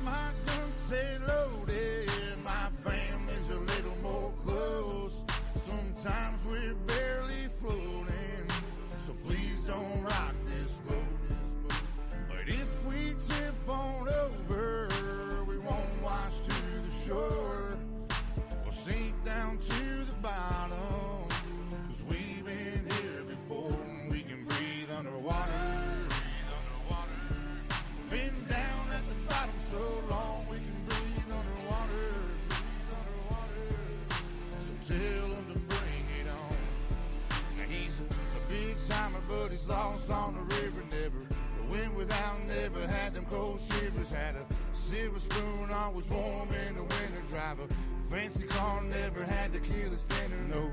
my guns stay loaded. My family's a little more close. Sometimes we're barely floating, so please don't rock this boat. But if we tip on over, we won't wash to the shore. We'll sink down to the bottom, 'cause we've been here before and we can breathe underwater. Been down at the bottom so long we can breathe underwater. So tell him to bring it on. Now he's a big timer, but he's lost on the river. Never went without, never had them cold shivers. Had a silver spoon, always warm in the winter. Drive a fancy car, never had to kill a standard. No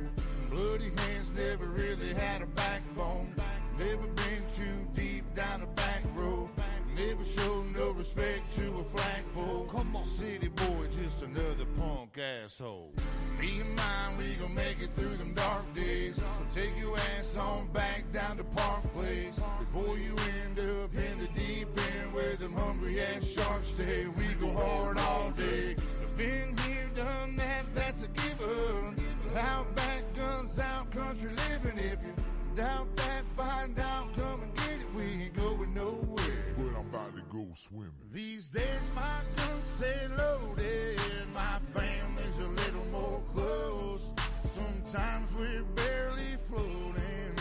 bloody hands, never really had a backbone. Never been too deep down a back road. Never showed no respect to a flagpole. Come on, city boy, just another punk asshole. Me and mine, we gon' make it through them dark days. So take your ass on back down to Park Place before you end up in the deep end where them hungry ass sharks stay. We go hard all day. Been here, done that, that's a given. Out back, guns out, country living. If you doubt that, find out, come and get it. We ain't going nowhere, but I'm about to go swimming. These days my guns stay loaded. My family's a little more close. Sometimes we're barely floating,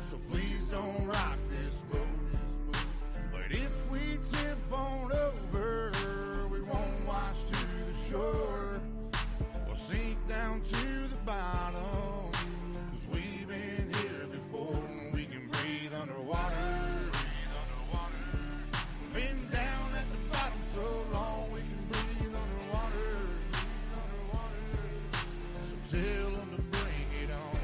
so please don't rock this boat. But if we tip on over, we won't wash to the shore. We'll sink down to the bottom, 'cause we've been here before and we can breathe underwater. Been down at the bottom so long we can breathe underwater. So tell them to bring it on.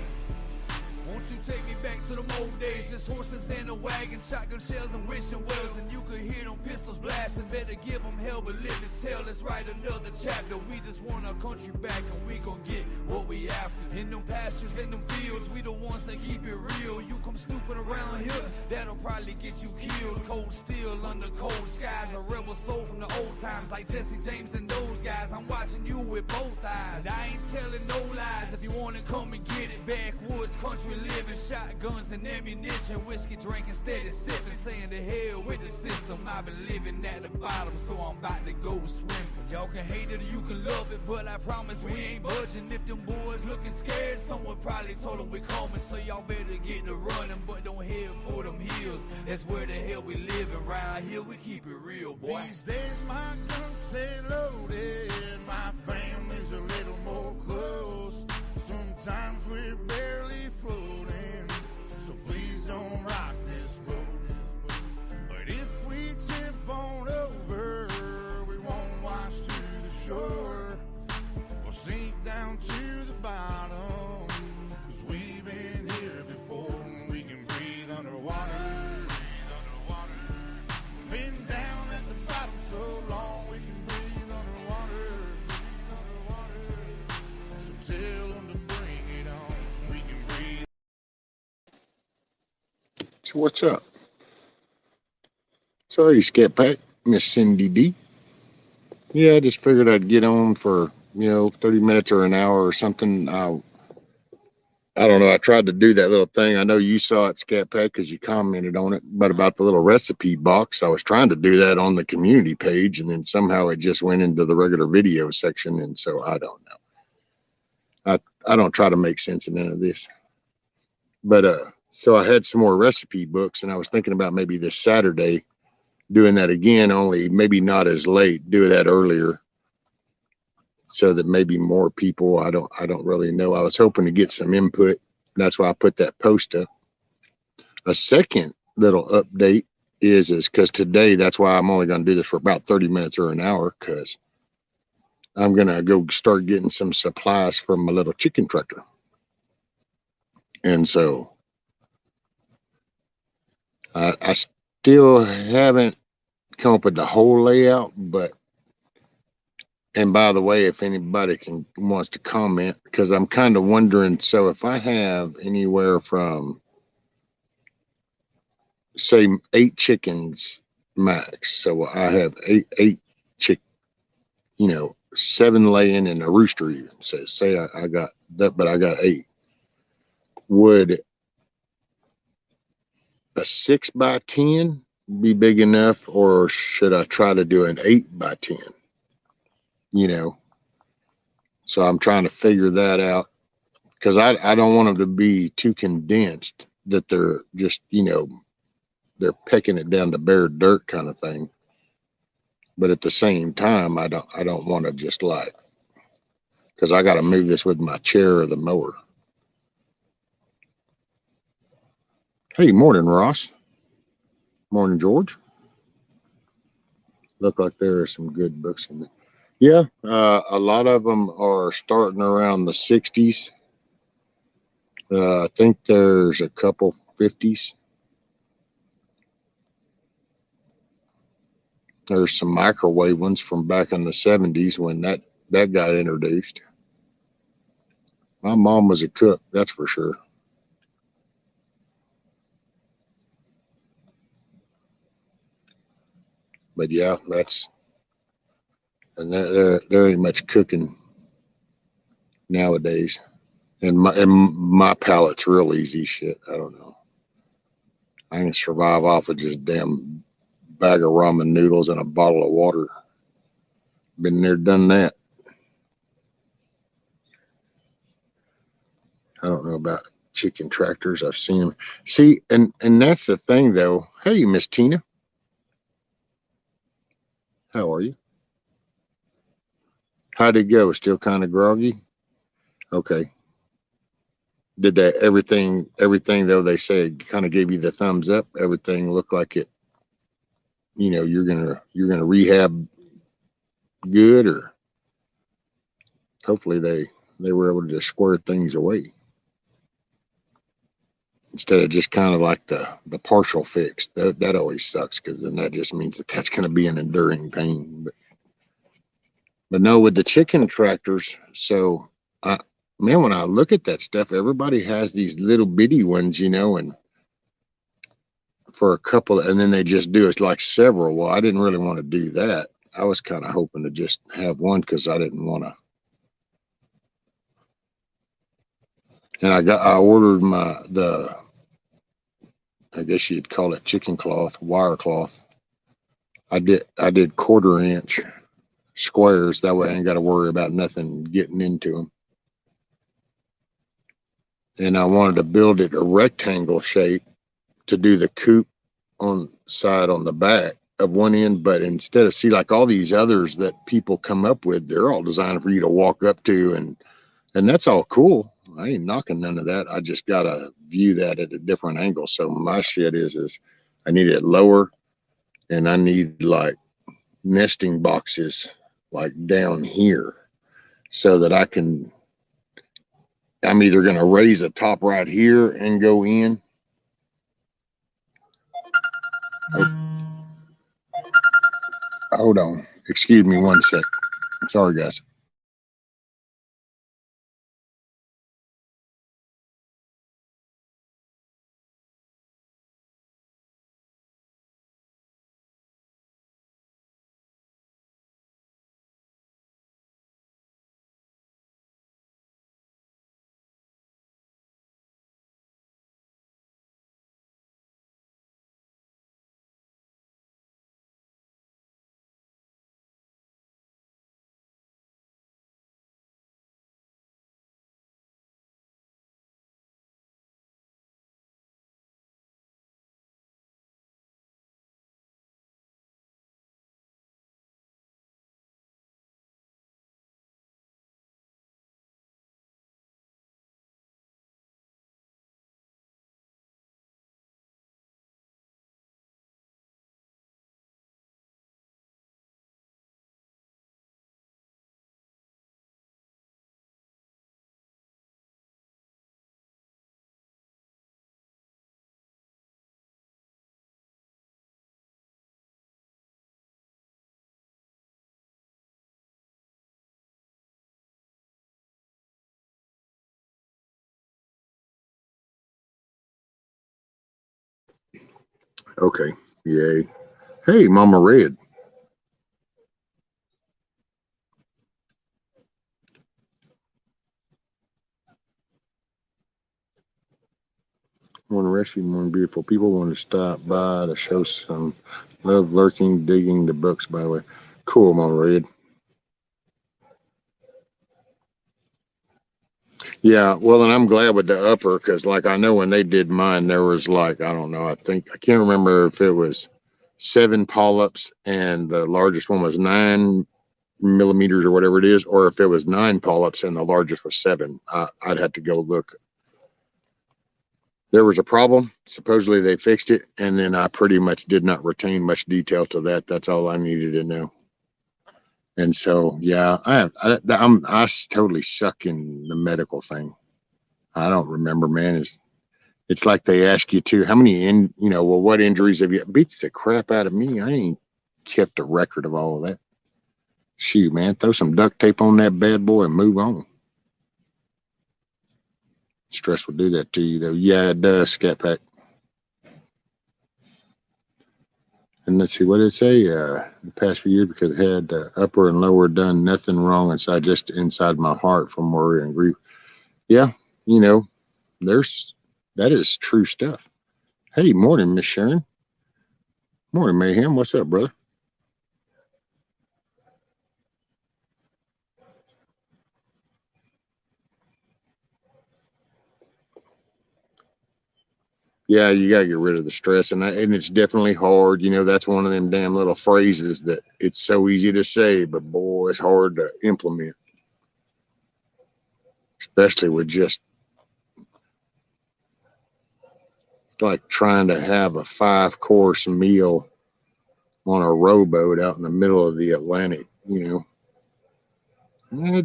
Won't you take me back to the old days? Just horses in a wagon, shotgun shells and wishing wells. And you could hear them pistols blasting. Better give them hell, but live to tell. Let's write another chapter. We just want our country back and we gon' get what we after. In them pastures, in them fields, we the ones that keep it real. You come snooping around here, that'll probably get you killed. Cold steel under cold skies. A rebel soul from the old times like Jesse James and those guys. I'm watching you with both eyes. And I ain't telling no lies. If you wanna come and get it, backwoods, country living, shotguns and ammunition, whiskey drinking, steady sipping, saying to hell with the system. I've been living at the bottom, so I'm about to go swimming. Y'all can hate it or you can love it, but I promise we ain't budging. If them boys looking scared, someone probably told them we're coming, so y'all better get to running, but don't head for them hills. That's where the hell we living. Round here we keep it real, boy. These days my guns stay loaded. My family's a little more close. Sometimes we're barely floating, so please don't rock this boat. But if we tip on over, we won't wash to the shore. We'll sink down to the bottom, 'cause we've been here before and we can breathe underwater. Been down at the bottom so long we can breathe underwater. So tell them to bring it on. We can breathe. So what's up? So hey, Scat Pack, Miss Cindy D. Yeah, I just figured I'd get on for 30 minutes or an hour or something. I don't know. I tried to do that little thing. I know you saw it, Scat Pack, because you commented on it, but about the little recipe box. I was trying to do that on the community page, and then somehow it just went into the regular video section, and so I don't know. I don't try to make sense of none of this. But so I had some more recipe books, and I was thinking about maybe this Saturday doing that again, only maybe not as late, do that earlier, so that maybe more people, I don't really know. I was hoping to get some input. That's why I put that post up. A second little update is because today, that's why I'm only going to do this for about 30 minutes or an hour, because I'm going to go start getting some supplies from my little chicken tractor. And so I still haven't come up with the whole layout, but, and by the way, if anybody wants to comment, because I'm kind of wondering, so if I have anywhere from, say, 8 chickens max, so I have eight you know, 7 laying and a rooster even. So say I got that, but I got 8. Would a 6x10 be big enough, or should I try to do an 8x10? You know, so I'm trying to figure that out because I don't want them to be too condensed that they're just, you know, they're pecking it down to bare dirt kind of thing. But at the same time, I don't want to just like, because I got to move this with my chair or the mower. Hey, morning, Ross. Morning, George. Look like there are some good books in there. Yeah, a lot of them are starting around the 60s. I think there's a couple 50s. There's some microwave ones from back in the 70s when that got introduced. My mom was a cook, that's for sure. But yeah, and there ain't much cooking nowadays. And my palate's real easy shit. I don't know. I can survive off of just damn bag of ramen noodles and a bottle of water. Been there, done that. I don't know about chicken tractors. I've seen them. See, and that's the thing though. Hey, Miss Tina, how are you? How'd it go? Still kind of groggy? Okay. Did that everything though they said kind of gave you the thumbs up? Everything looked like it, you know, you're gonna rehab good, or hopefully they were able to just square things away instead of just kind of like the partial fix. That always sucks because then that just means that that's going to be an enduring pain. But no, with the chicken tractors, so I man, when I look at that stuff, everybody has these little bitty ones, you know, and for a couple, and then they just do it like several. Well, I didn't really want to do that. I was kind of hoping to just have one because I didn't want to. And I ordered the I guess you'd call it chicken cloth, wire cloth. I did 1/4 inch squares. That way I ain't got to worry about nothing getting into them. And I wanted to build it a rectangle shape to do the coop on side on the back of one end, but instead of see like all these others that people come up with, they're all designed for you to walk up to, and that's all cool. I ain't knocking none of that. I just gotta view that at a different angle. So my shit is I need it lower, and I need like nesting boxes like down here so that I'm either gonna raise a top right here and go in. Oh, hold on. Excuse me 1 sec. Sorry, guys. Okay. Yay. Hey, Mama Red. Morning rescue, morning beautiful people. Want to stop by to show some love lurking, digging the books, by the way. Cool, Mama Red. Yeah, well, and I'm glad with the upper because, like, I know when they did mine, there was like, I don't know, I can't remember if it was 7 polyps and the largest one was 9 millimeters or whatever it is, or if it was 9 polyps and the largest was 7. I'd have to go look. There was a problem. Supposedly they fixed it, and then I pretty much did not retain much detail to that. That's all I needed to know. And so, yeah, I totally suck in the medical thing. I don't remember, man. It's like they ask you to how many well, what injuries have you? It beats the crap out of me. I ain't kept a record of all of that. Shoot, man, throw some duct tape on that bad boy and move on. Stress will do that to you, though. Yeah, it does, Scat Pack. And let's see, what did it say? The past few years, because it had upper and lower done nothing wrong inside, just inside my heart from worry and grief. Yeah, that is true stuff. Hey, morning, Miss Sharon. Morning, Mayhem. What's up, brother? Yeah, you gotta get rid of the stress, and it's definitely hard. That's one of them damn little phrases that it's so easy to say, but boy, it's hard to implement, especially with just it's like trying to have a 5-course meal on a rowboat out in the middle of the Atlantic.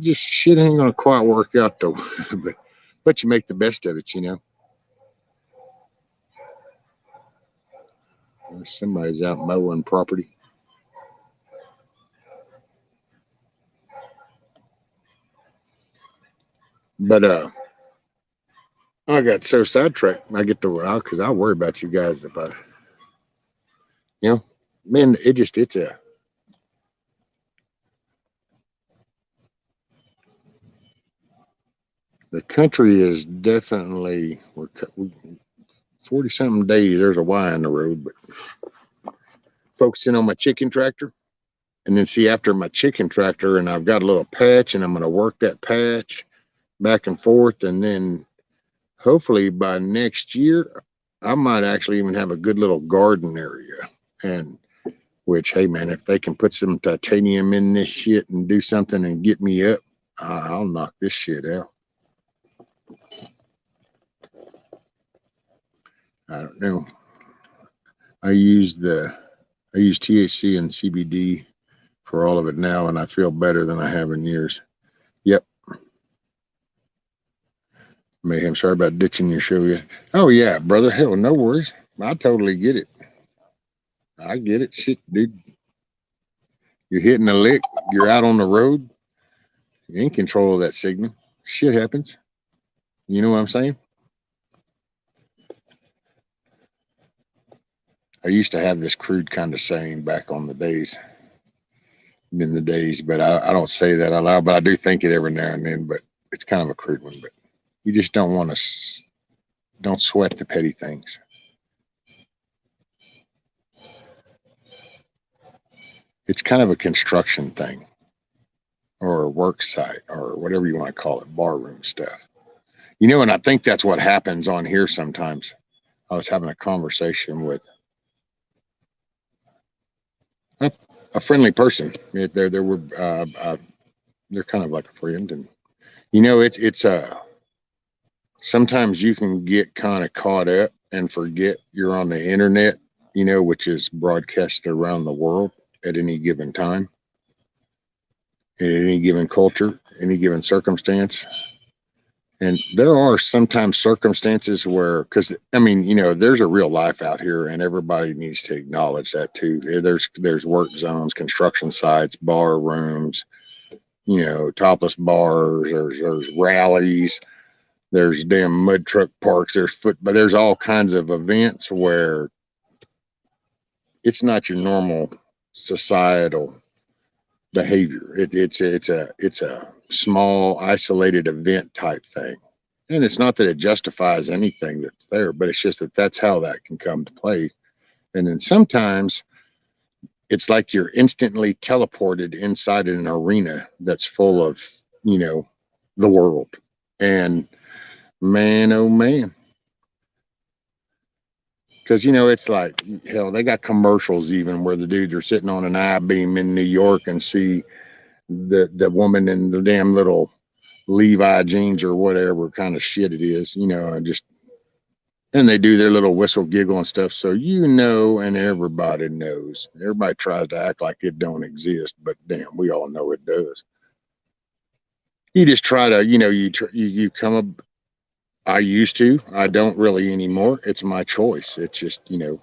Just shit ain't gonna quite work out though, but you make the best of it. Somebody's out mowing property. But I got so sidetracked. I get to because I worry about you guys if man, it's the country is definitely we're 40 something days. There's a Y in the road, but focusing on my chicken tractor. And then see after my chicken tractor, and I've got a little patch, and I'm going to work that patch back and forth. And then hopefully by next year, I might actually even have a good little garden area. And which, hey, man, if they can put some titanium in this shit and do something and get me up, I'll knock this shit out. I don't know. I use THC and CBD for all of it now, and I feel better than I have in years. Yep. Mayhem, sorry about ditching your show yet. Oh, yeah, brother. Hell, no worries. I totally get it. I get it. Shit, dude. You're hitting a lick. You're out on the road. You're in control of that signal. Shit happens. You know what I'm saying? I used to have this crude kind of saying back in the days, but I don't say that out loud, but I do think it every now and then, but it's kind of a crude one. But you just don't sweat the petty things. It's kind of a construction thing or a work site or whatever you want to call it, barroom stuff. And I think that's what happens on here sometimes. I was having a conversation with a friendly person. They're kind of like a friend, and it's sometimes you can get kind of caught up and forget you're on the internet, which is broadcast around the world at any given time, in any given culture, any given circumstance. And there are sometimes circumstances where, because there's a real life out here, and everybody needs to acknowledge that too. There's work zones, construction sites, bar rooms, topless bars. There's rallies. There's damn mud truck parks. But there's all kinds of events where it's not your normal societal behavior. It's a small isolated event type thing, And it's not that it justifies anything that's there, but it's just that that's how that can come to play. And then sometimes it's like you're instantly teleported inside an arena that's full of, you know, the world. And man, oh man. Because, you know, it's like, hell, they got commercials even where the dudes are sitting on an I-beam in New York and see the woman in the damn little Levi jeans or whatever kind of shit it is, you know, and they do their little whistle giggle and stuff. So, you know, and everybody knows. Everybody tries to act like it don't exist, but damn, we all know it does. You just try to, you know, you come up. I used to. I don't really anymore. It's my choice. It's just, you know,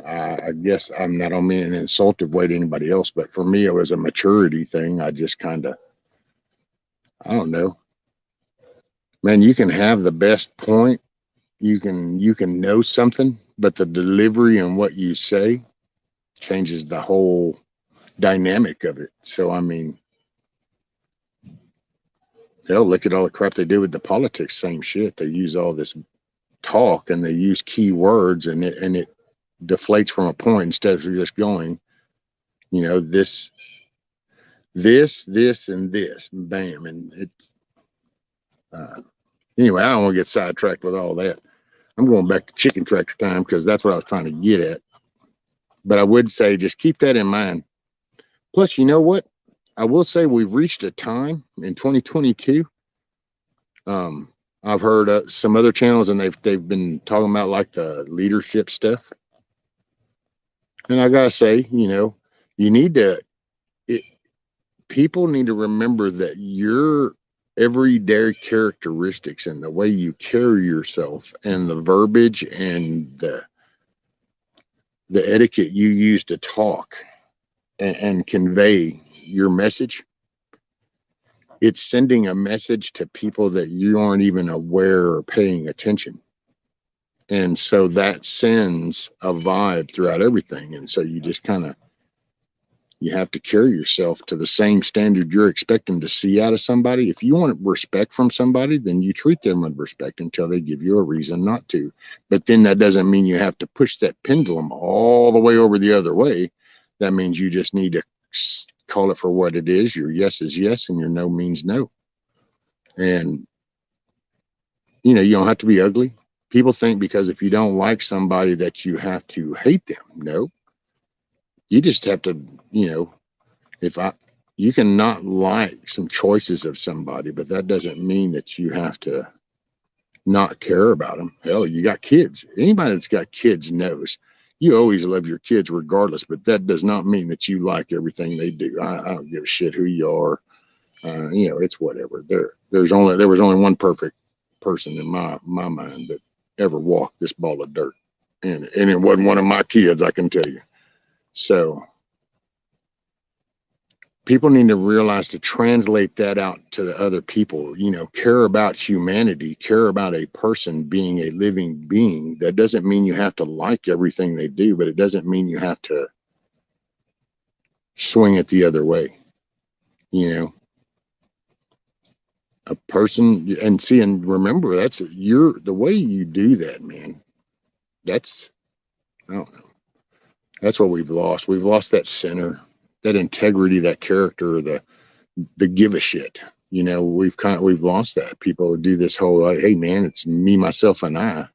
I guess I don't mean in an insultive way to anybody else, but for me, it was a maturity thing. I just kind of, I don't know, man. You can have the best point. You can know something, but the delivery and what you say changes the whole dynamic of it. So I mean, hell, look at all the crap they do with the politics. Same shit. They use all this talk and they use key words, and it deflates from a point instead of just going, you know, this, and this, bam, and it's anyway. I don't want to get sidetracked with all that. I'm going back to chicken tractor time because that's what I was trying to get at. But I would say just keep that in mind. Plus, you know what? I will say we've reached a time in 2022. I've heard some other channels, and they've been talking about like the leadership stuff. And I gotta say, you know, you need to. People need to remember that your everyday characteristics and the way you carry yourself and the verbiage and the etiquette you use to talk and convey your message, it's sending a message to people that you aren't even aware or paying attention. And so that sends a vibe throughout everything. And so you just kind of, you have to carry yourself to the same standard you're expecting to see out of somebody. If you want respect from somebody, then you treat them with respect until they give you a reason not to. But then that doesn't mean you have to push that pendulum all the way over the other way. That means you just need to call it for what it is. Your yes is yes and your no means no. And, you know, you don't have to be ugly. People think because if you don't like somebody that you have to hate them. No. You just have to, you know, you can not like some choices of somebody, but that doesn't mean that you have to not care about them. Hell, you got kids. Anybody that's got kids knows you always love your kids regardless, but that does not mean that you like everything they do. I don't give a shit who you are. You know, it's whatever. There was only one perfect person in my mind that ever walked this ball of dirt, and it wasn't one of my kids, I can tell you. So people need to realize to translate that out to the other people, you know, care about humanity, care about a person being a living being. That doesn't mean you have to like everything they do, but it doesn't mean you have to swing it the other way. You know, a person, and see, and remember, that's the way you do that, man. That's, I don't know. That's what we've lost. We've lost that center, that integrity, that character, the give a shit. You know, we've lost that. People do this whole like, hey man, it's me, myself, and I.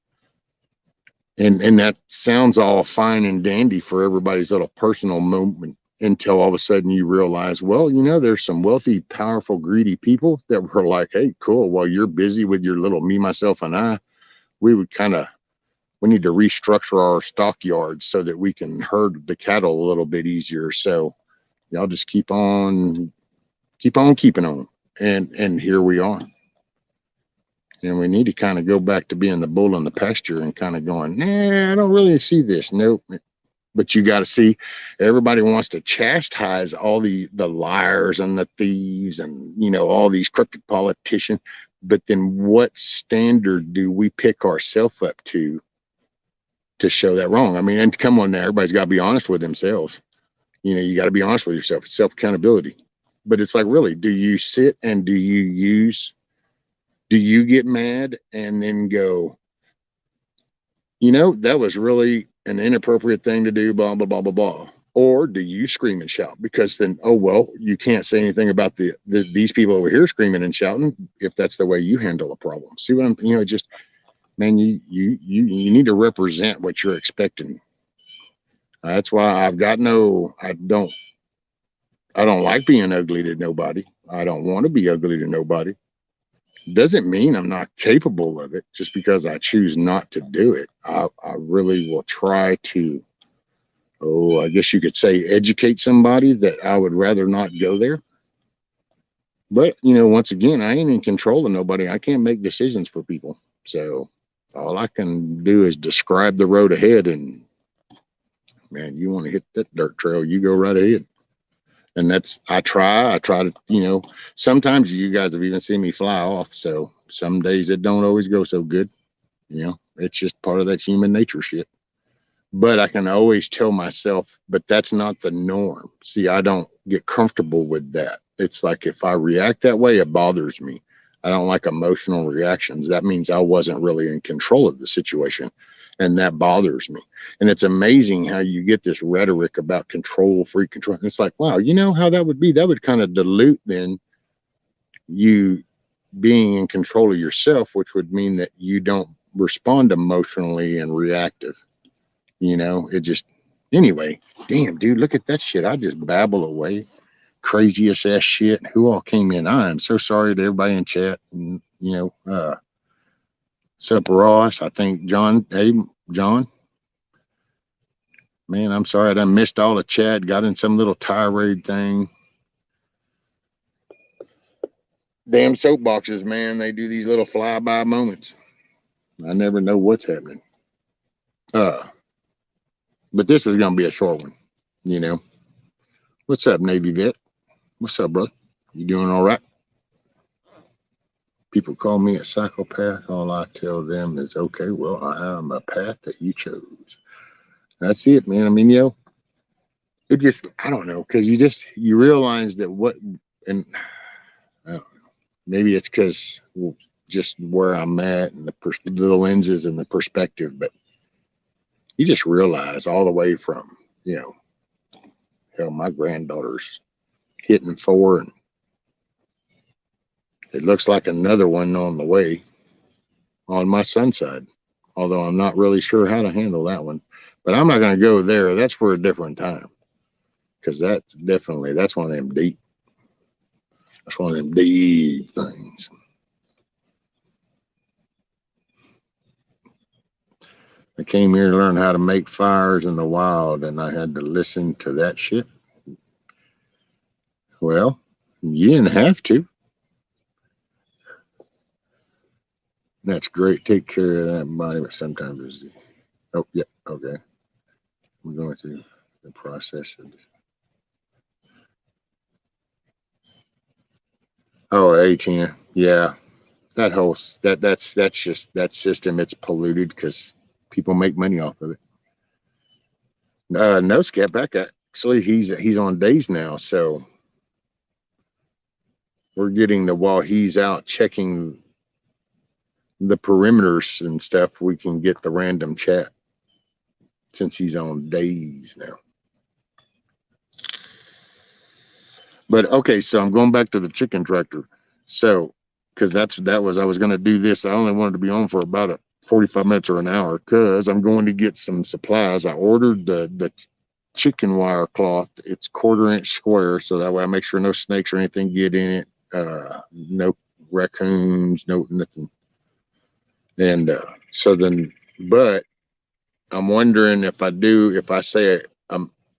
And that sounds all fine and dandy for everybody's little personal moment until all of a sudden you realize, well, you know, there's some wealthy, powerful, greedy people that were like, hey, cool. While you're busy with your little me, myself, and I, we need to restructure our stockyards so that we can herd the cattle a little bit easier. So y'all just keep on keeping on. And here we are. And we need to kind of go back to being the bull in the pasture and kind of going, nah, I don't really see this. Nope. But you got to see, everybody wants to chastise all the liars and the thieves and, you know, all these crooked politicians. But then what standard do we pick ourselves up to show that wrong? I mean, and come on now, everybody's got to be honest with themselves. You know, you got to be honest with yourself. It's self-accountability. But it's like, really, do you sit and do you use Do you get mad and then go, you know, that was really an inappropriate thing to do, blah, blah, blah, blah, blah. Or do you scream and shout? Because then, oh, well, you can't say anything about these people over here screaming and shouting if that's the way you handle a problem. See what I'm, you know, just, man, you need to represent what you're expecting. That's why I don't like being ugly to nobody. I don't want to be ugly to nobody. Doesn't mean I'm not capable of it just because I choose not to do it. I really will try to, oh, I guess you could say, educate somebody that I would rather not go there. But, you know, once again, I ain't in control of nobody. I can't make decisions for people. So all I can do is describe the road ahead. And, man, you want to hit that dirt trail, you go right ahead. And that's, I try to, you know, sometimes you guys have even seen me fly off. So some days it don't always go so good. You know, it's just part of that human nature shit. But I can always tell myself, but that's not the norm. See, I don't get comfortable with that. It's like if I react that way, it bothers me. I don't like emotional reactions. That means I wasn't really in control of the situation. And that bothers me. And it's amazing how you get this rhetoric about control, free control. And it's like, wow, you know how that would be? That would kind of dilute then you being in control of yourself, which would mean that you don't respond emotionally and reactive. You know, it just, anyway, damn, dude, look at that shit. I just babble away. Craziest ass shit. Who all came in? I am so sorry to everybody in chat. And, you know, sup, Ross? I think John, hey, John. Man, I'm sorry I done missed all the chat. Got in some little tirade thing. Damn soapboxes, man. They do these little flyby moments. I never know what's happening. But this was going to be a short one, you know. What's up, Navy vet? What's up, brother? You doing all right? People call me a psychopath. All I tell them is, okay, well, I am a path that you chose. That's it, man. I mean, you know, it just, I don't know, because you realize that and I don't know, maybe it's because just where I'm at and the lenses and the perspective, but you just realize all the way from, you know, hell, my granddaughter's hitting 4 and it looks like another one on the way on my son's side, although I'm not really sure how to handle that one. But I'm not going to go there. That's for a different time, because that's one of them deep. That's one of them deep things. I came here to learn how to make fires in the wild, and I had to listen to that shit. Well, you didn't have to. That's great. Take care of that body, but sometimes it's the, oh, yeah, okay. We're going through the process of, oh, 18, yeah. That whole, that's just, that system, it's polluted because people make money off of it. No, Scat back. Actually, he's on days now, so we're getting while he's out checking the perimeters and stuff, we can get the random chat since he's on days now. But okay, so I'm going back to the chicken tractor. So, because I was going to do this. I only wanted to be on for about 45 minutes or an hour because I'm going to get some supplies. I ordered the chicken wire cloth. It's 1/4 inch square, so that way I make sure no snakes or anything get in it. No raccoons, no nothing. And so then, but I'm wondering if I say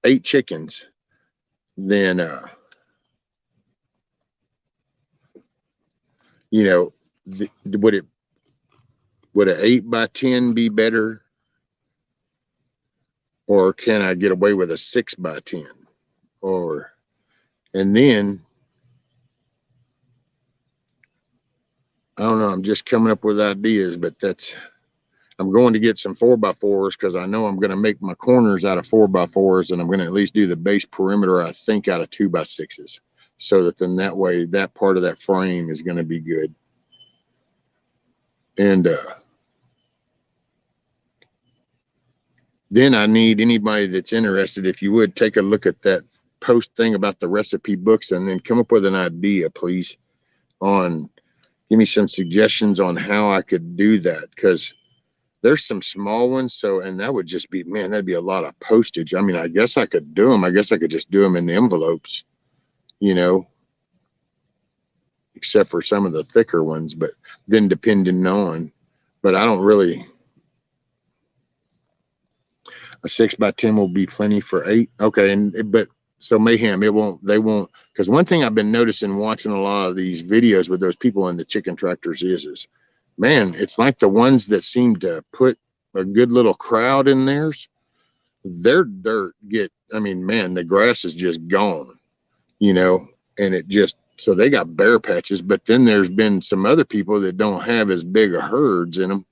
8 chickens, then you know, would an 8x10 be better, or can I get away with a 6x10? And then I don't know. I'm just coming up with ideas, but I'm going to get some 4x4s because I know I'm going to make my corners out of 4x4s, and I'm going to at least do the base perimeter, I think, out of 2x6s, so that then that way that part of that frame is going to be good. And then I need anybody that's interested, if you would take a look at that post thing about the recipe books, and then come up with an idea, please, on give me some suggestions on how I could do that, because there's some small ones. So, and that would just be, man, that'd be a lot of postage. I mean, I guess I could do them. I guess I could just do them in envelopes, you know, except for some of the thicker ones, but then depending on, but I don't really, a 6x10 will be plenty for 8. Okay. And, but so Mayhem, they won't, because one thing I've been noticing watching a lot of these videos with those people in the chicken tractors is, man, it's like the ones that seem to put a good little crowd in theirs, their dirt I mean, man, the grass is just gone, you know, and it just, so they got bare patches. But then there's been some other people that don't have as big a herds in them,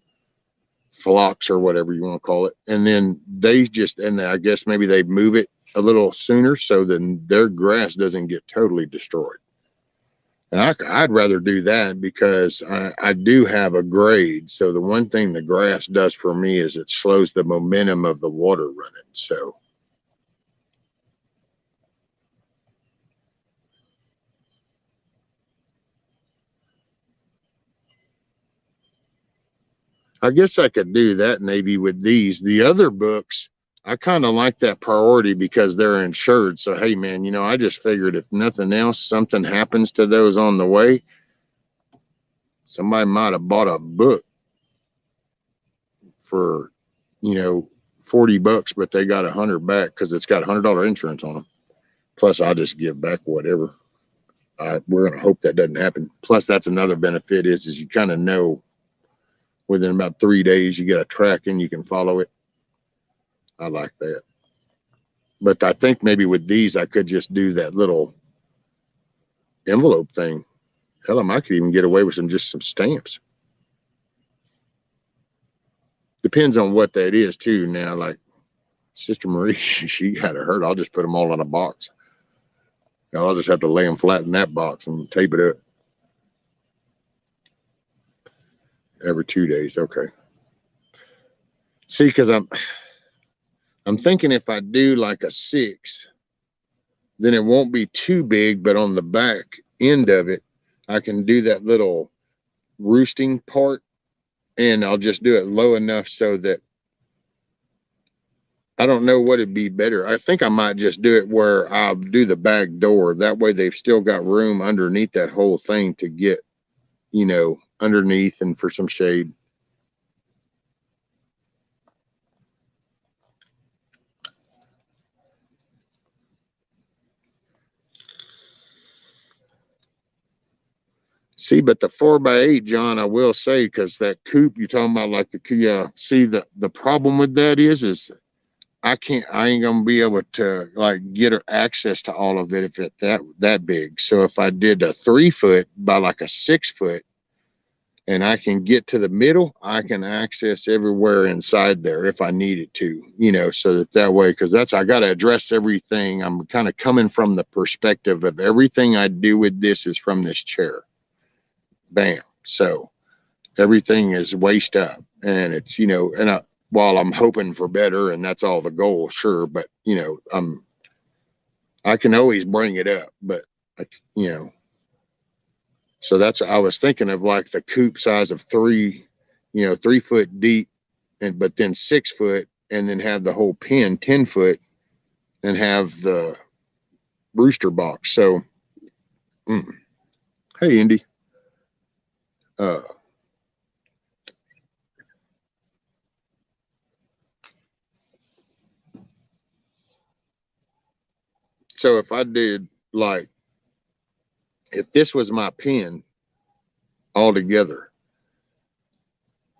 flocks or whatever you want to call it. And then they just, and I guess maybe they move it a little sooner so then their grass doesn't get totally destroyed. And I'd rather do that because I do have a grade. So the one thing the grass does for me is it slows the momentum of the water running. So I guess I could do that, Navy, with these. The other books, I kind of like that priority because they're insured. So, hey, man, you know, I just figured if nothing else, something happens to those on the way, somebody might have bought a book for, you know, $40, but they got $100 back because it's got $100 insurance on them. Plus, I'll just give back whatever. We're going to hope that doesn't happen. Plus, that's another benefit is you kind of know within about 3 days, you get a track and you can follow it. I like that. But I think maybe with these, I could just do that little envelope thing. Hell, I might could even get away with just some stamps. Depends on what that is too. Now, like Sister Marie, she got her hurt. I'll just put them all in a box. I'll just have to lay them flat in that box and tape it up. Every 2 days. Okay. See, because I'm thinking if I do like a 6, then it won't be too big, but on the back end of it, I can do that little roosting part, and I'll just do it low enough so that I don't know what would be better. I think I might just do it where I'll do the back door. That way they've still got room underneath that whole thing to get, you know, underneath and for some shade. See, but the 4x8, John, I will say, because that coop you're talking about, like see, the problem with that is I ain't gonna be able to like get access to all of it if it that big. So if I did a 3 foot by like a 6 foot, and I can get to the middle, I can access everywhere inside there if I needed to, you know, so that way, because I got to address everything. I'm kind of coming from the perspective of everything I do with this is from this chair. Bam. So everything is waist up, and it's, you know, and while I'm hoping for better, and that's all the goal, sure, but you know, I can always bring it up, but you know, so that's, I was thinking of like the coop size of 3, you know, 3 foot deep, but then 6 foot, and then have the whole pen 10 foot, and have the rooster box. So, hey, Indy. So if I did like, if this was my pen altogether,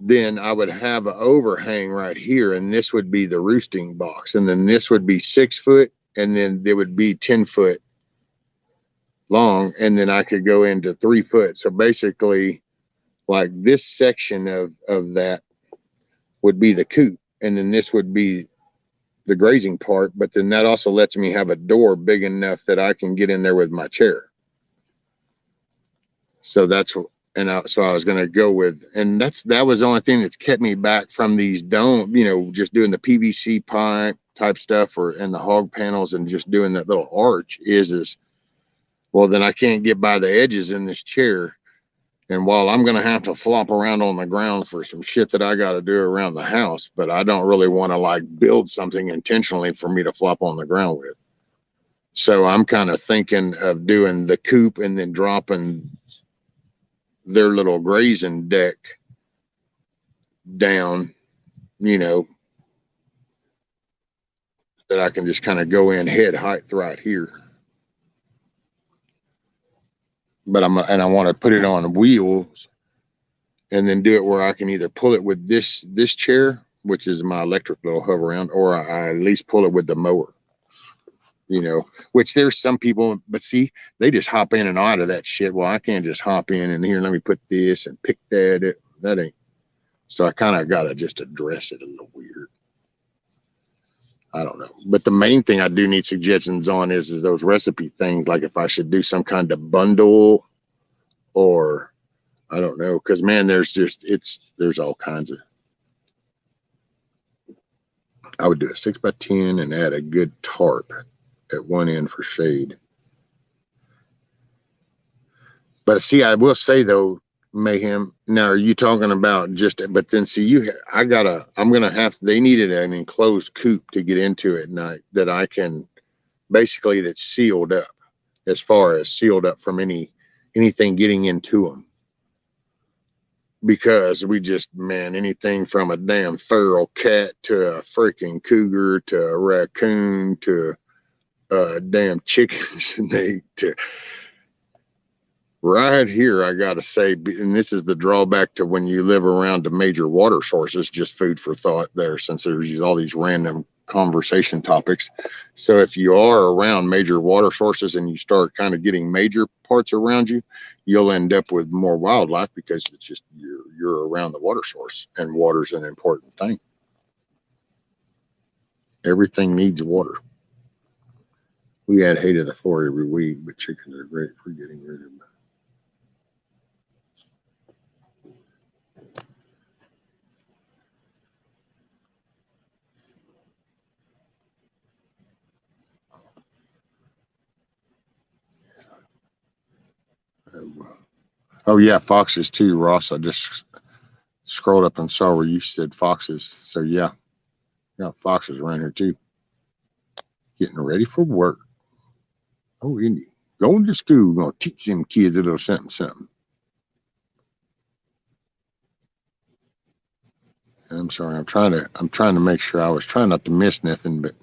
then I would have an overhang right here, and this would be the roosting box, and then this would be 6 foot, and then it would be 10 foot long, and then I could go into 3 foot. So basically, like this section of that would be the coop, and then this would be the grazing part, but then that also lets me have a door big enough that I can get in there with my chair. So that's, And so I was going to go with, and that was the only thing that's kept me back from these dome, just doing the PVC pipe type stuff and the hog panels and just doing that little arch is, well, then I can't get by the edges in this chair. And while I'm going to have to flop around on the ground for some shit that I got to do around the house, but I don't really want to like build something intentionally for me to flop on the ground with. So I'm kind of thinking of doing the coop and then dropping their little grazing deck down, that I can just kind of go in head height right here. But I want to put it on wheels and then do it where I can either pull it with this chair, which is my electric little hover around, or I at least pull it with the mower. Which there's some people, but see, they just hop in and out of that shit. Well, I can't just hop in and here, let me put this and pick that. That ain't. So I kind of got to just address it a little weird. I don't know. But the main thing I do need suggestions on is those recipe things. Like if I should do some kind of bundle or I don't know. Cause man, there's all kinds of, I would do a 6x10 and add a good tarp at one end for shade. But see, I will say though, Mayhem, now are you talking about but then see I'm gonna have, they needed an enclosed coop to get into at night that I can basically, that's sealed up, as far as sealed up from anything getting into them. Because we just, man, anything from a damn feral cat to a freaking cougar to a raccoon to damn chickens and to right here, I gotta say, and this is the drawback to when you live around the major water sources, just food for thought there, since there's all these random conversation topics. So if you are around major water sources and you start kind of getting major parts around you, you'll end up with more wildlife because it's just you're around the water source, and water's an important thing. Everything needs water. We had hate of the 4 every week, but chickens are great for getting rid of them. Oh yeah, foxes too, Ross. I just scrolled up and saw where you said foxes. So yeah, foxes around here too. Getting ready for work. Oh, Indy, going to school. Gonna teach them kids a little something. I'm sorry. I'm trying to make sure. I was trying not to miss nothing, but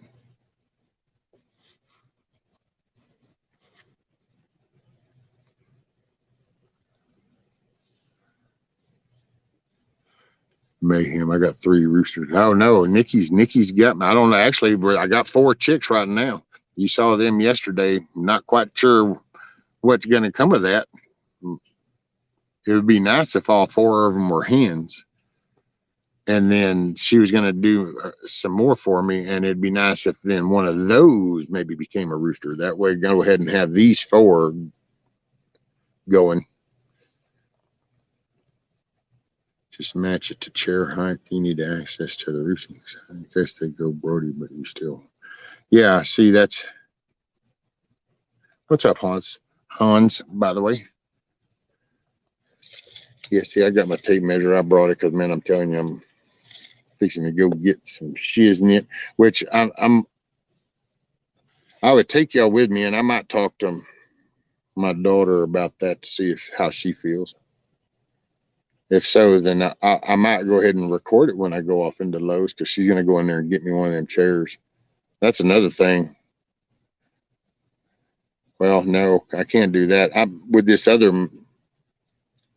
Mayhem. I got 3 roosters. Oh no, Nikki's got me. I don't know. Actually, I got 4 chicks right now. You saw them yesterday. Not quite sure what's going to come of that. It would be nice if all 4 of them were hens. And then she was going to do some more for me. And it'd be nice if then one of those maybe became a rooster. That way, go ahead and have these 4 going. Just match it to chair height. You need access to the roosting side in case they go Brody, but you still. Yeah, see, that's. What's up, Hans? Hans, by the way. Yeah, see, I got my tape measure. I brought it because, man, I'm telling you, I'm fixing to go get some shiznit, which I would take y'all with me, and I might talk to my daughter about that to see how she feels. If so, then I might go ahead and record it when I go off into Lowe's, because she's going to go in there and get me one of them chairs. That's another thing. Well, no, I can't do that. With this other,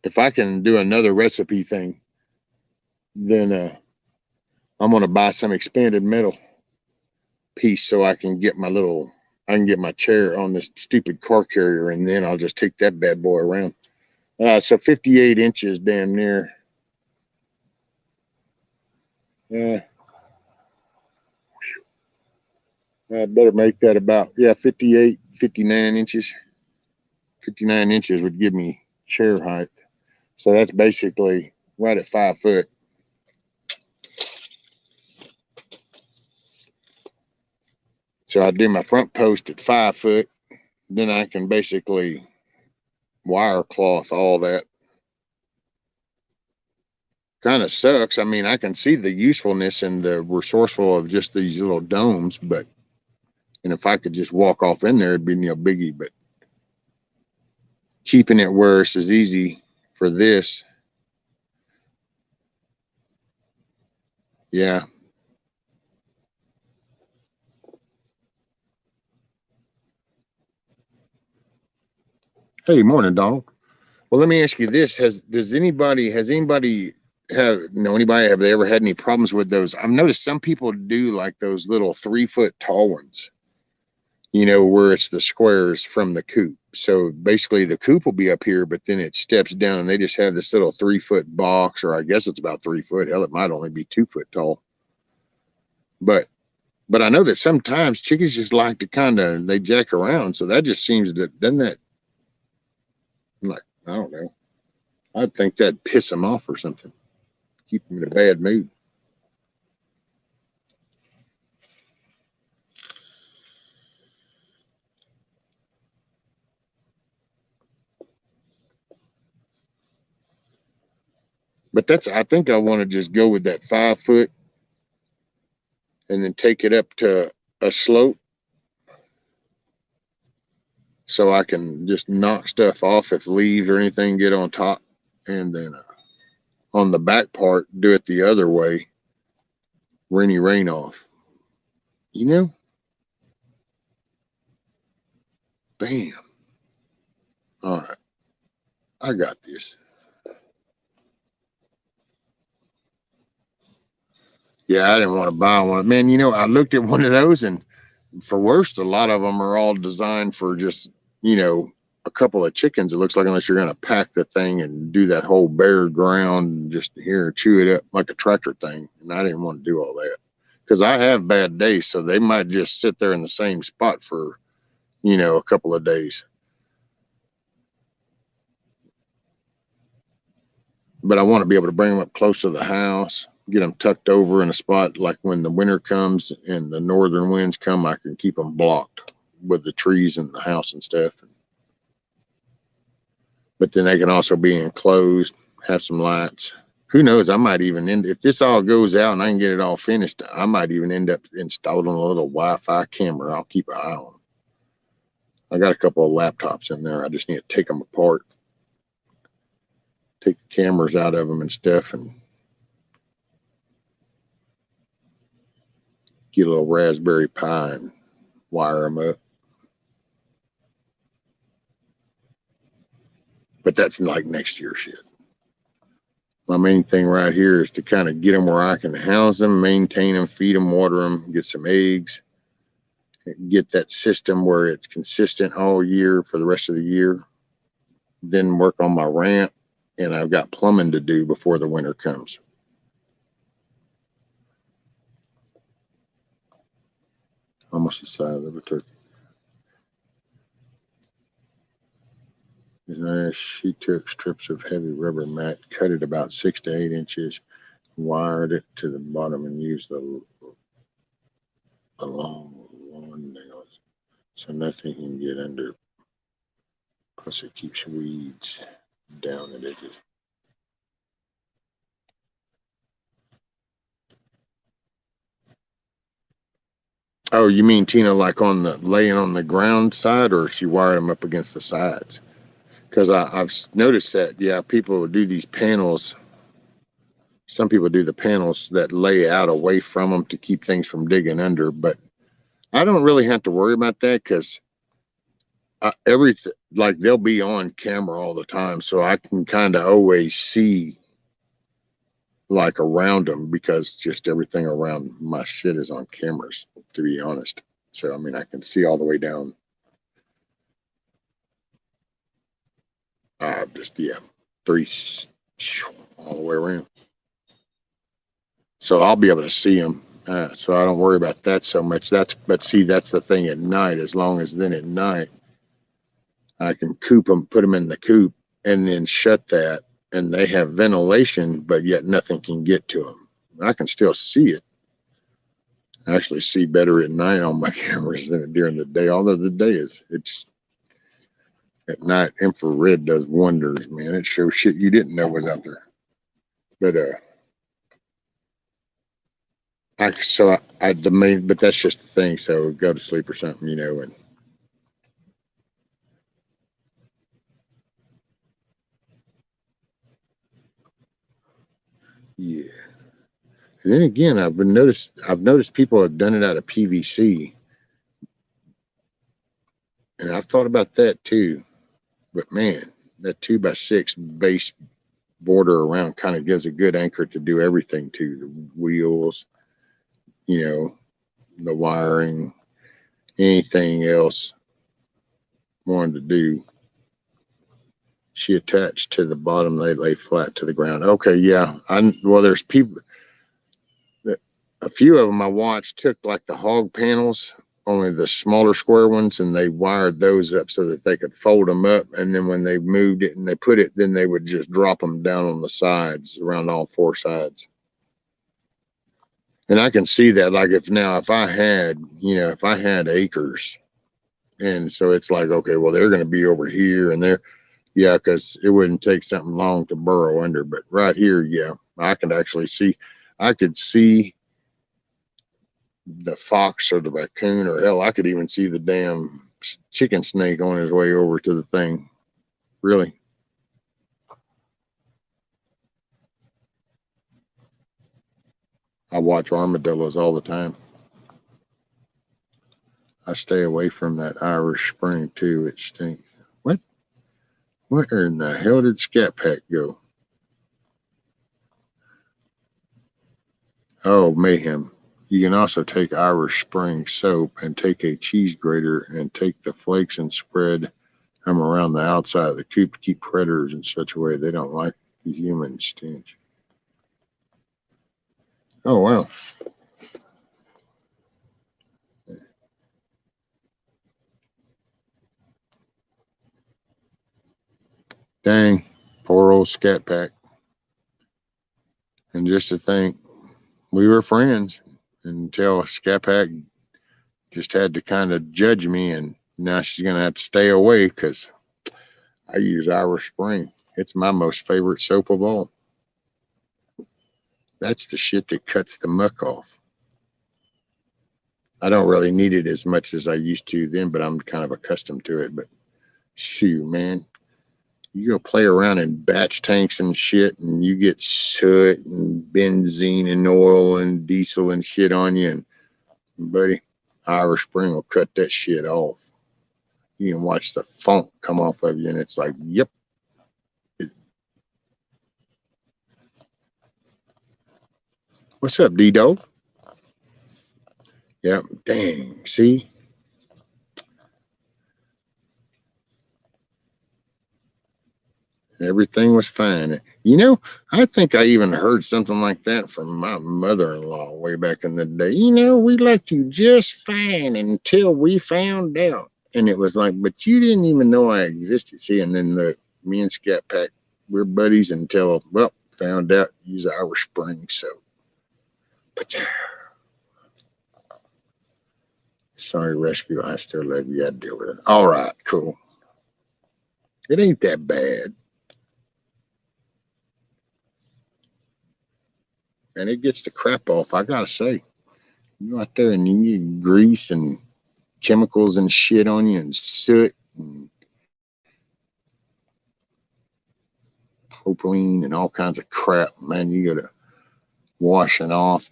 if I can do another recipe thing, then I'm going to buy some expanded metal piece so I can get my chair on this stupid car carrier, and then I'll just take that bad boy around. So 58 inches damn near. Yeah. I better make that about, 58, 59 inches. 59 inches would give me chair height. So that's basically right at 5 foot. So I do my front post at 5 foot. Then I can basically wire cloth all that. Kind of sucks. I mean, I can see the usefulness and the resourceful of just these little domes, but and if I could just walk off in there, it'd be no biggie. But keeping it where it's as easy for this, yeah. Hey, morning, Donald. Well, let me ask you this: has anybody have they ever had any problems with those? I've noticed some people do like those little 3 foot tall ones, where it's the squares from the coop. So basically the coop will be up here, but then it steps down and they just have this little 3 foot box, or I guess it's about 3 foot. Hell, it might only be 2 foot tall. But I know that sometimes chickens just like to they jack around. So that just seems that, doesn't that, like, I don't know. I'd think that'd piss them off or something. Keep them in a bad mood. But I think I want to just go with that 5 foot and then take it up to a slope so I can just knock stuff off if leaves or anything get on top. And then on the back part, do it the other way, rain off. Bam. All right. I got this. Yeah, I didn't want to buy one. Man, I looked at one of those, and for worst, a lot of them are all designed for just, a couple of chickens. It looks like, unless you're going to pack the thing and do that whole bare ground and just here chew it up like a tractor thing. And I didn't want to do all that because I have bad days. So they might just sit there in the same spot for, a couple of days. But I want to be able to bring them up close to the house, get them tucked over in a spot like when the winter comes and the northern winds come, I can keep them blocked with the trees and the house and stuff. But then they can also be enclosed, have some lights. Who knows? I might even if this all goes out and I can get it all finished, I might even end up installing a little Wi-Fi camera. I'll keep an eye on. I got a couple of laptops in there. I just need to take them apart, take the cameras out of them and stuff, and get a little Raspberry Pi and wire them up. But that's like next year shit. My main thing right here is to kind of get them where I can house them, maintain them, feed them, water them, get some eggs, get that system where it's consistent all year for the rest of the year. Then work on my ramp, and I've got plumbing to do before the winter comes. Almost the size of a turkey. She took strips of heavy rubber mat, cut it about 6 to 8 inches, wired it to the bottom, and used the long lawn nails so nothing can get under. Plus, it keeps weeds down at edges. Oh, you mean, Tina, like laying on the ground side, or she wired them up against the sides? Because I've noticed that, yeah, people do these panels. Some people do the panels that lay out away from them to keep things from digging under. But I don't really have to worry about that because everything, like, they'll be on camera all the time. So I can kind of always see, like, around them, because just everything around my shit is on cameras, to be honest. So, I mean, I can see all the way down. Three all the way around. So I'll be able to see them. So I don't worry about that so much. But see, that's the thing at night. As long as then at night, I can coop them, put them in the coop, and then shut that and they have ventilation, but yet nothing can get to them. I can still see it. I actually see better at night on my cameras than during the day, although the day it's at night. Infrared does wonders, man. It shows shit you didn't know was out there. But but that's just the thing. So go to sleep or something, and yeah. And then again, I've noticed people have done it out of PVC, and I've thought about that too. But man, that 2x6 base border around kind of gives a good anchor to do everything to the wheels, the wiring, anything else wanted to do. She attached to the bottom, they lay flat to the ground. Okay, yeah. There's people that a few of them I watched took like the hog panels, only the smaller square ones, and they wired those up so that they could fold them up. And then when they moved it and they put it, then they would just drop them down on the sides, around all four sides. And I can see that, like if I had acres, and so it's like, okay, well, they're going to be over here and there. Yeah, because it wouldn't take something long to burrow under. But right here, yeah, I could see the fox or the raccoon, or hell, I could even see the damn chicken snake on his way over to the thing. Really. I watch armadillos all the time. I stay away from that Irish Spring too. It stinks. What? Where in the hell did Scat Pack go? Oh, mayhem. You can also take Irish Spring soap and take a cheese grater and take the flakes and spread them around the outside of the coop to keep predators in such a way they don't like the human stench. Oh, wow. Dang, poor old Scat Pack. And just to think, we were friends until Scat Pack just had to kind of judge me, and now she's going to have to stay away because I use Irish Spring. It's my most favorite soap of all. That's the shit that cuts the muck off. I don't really need it as much as I used to then, but I'm kind of accustomed to it. But shoot, man, you go play around in batch tanks and shit, and you get soot and benzene and oil and diesel and shit on you, and buddy, Irish Spring will cut that shit off. You can watch the funk come off of you, and it's like, yep. What's up, D-Dog? Yep, dang, see? Everything was fine. I think I even heard something like that from my mother-in-law way back in the day. We liked you just fine until we found out. And it was like, but you didn't even know I existed. See, and then me and Scat Pack, we're buddies until, well, found out use Irish Spring soap. But sorry, rescue, I still love you. I deal with it. All right, cool. It ain't that bad. And it gets the crap off, I gotta say. You go out there and you get grease and chemicals and shit on you and soot and propylene and all kinds of crap, man. You gotta wash it off.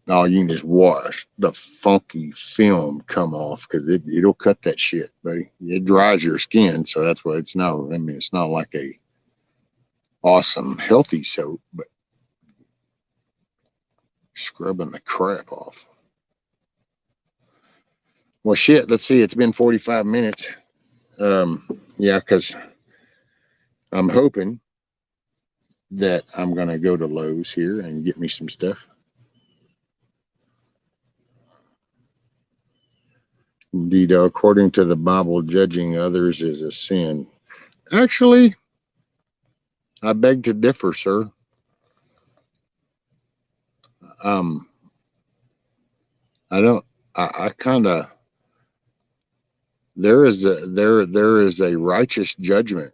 All you can just wash the funky film come off because it'll cut that shit, buddy. It dries your skin, so that's why it's not. I mean, it's not like a awesome healthy soap, but scrubbing the crap off. Well, shit. Let's see. It's been 45 minutes. Yeah, because I'm hoping that I'm gonna go to Lowe's here and get me some stuff. Indeed, according to the Bible, judging others is a sin. Actually, I beg to differ, sir. Um, I don't. I kind of. There is a righteous judgment.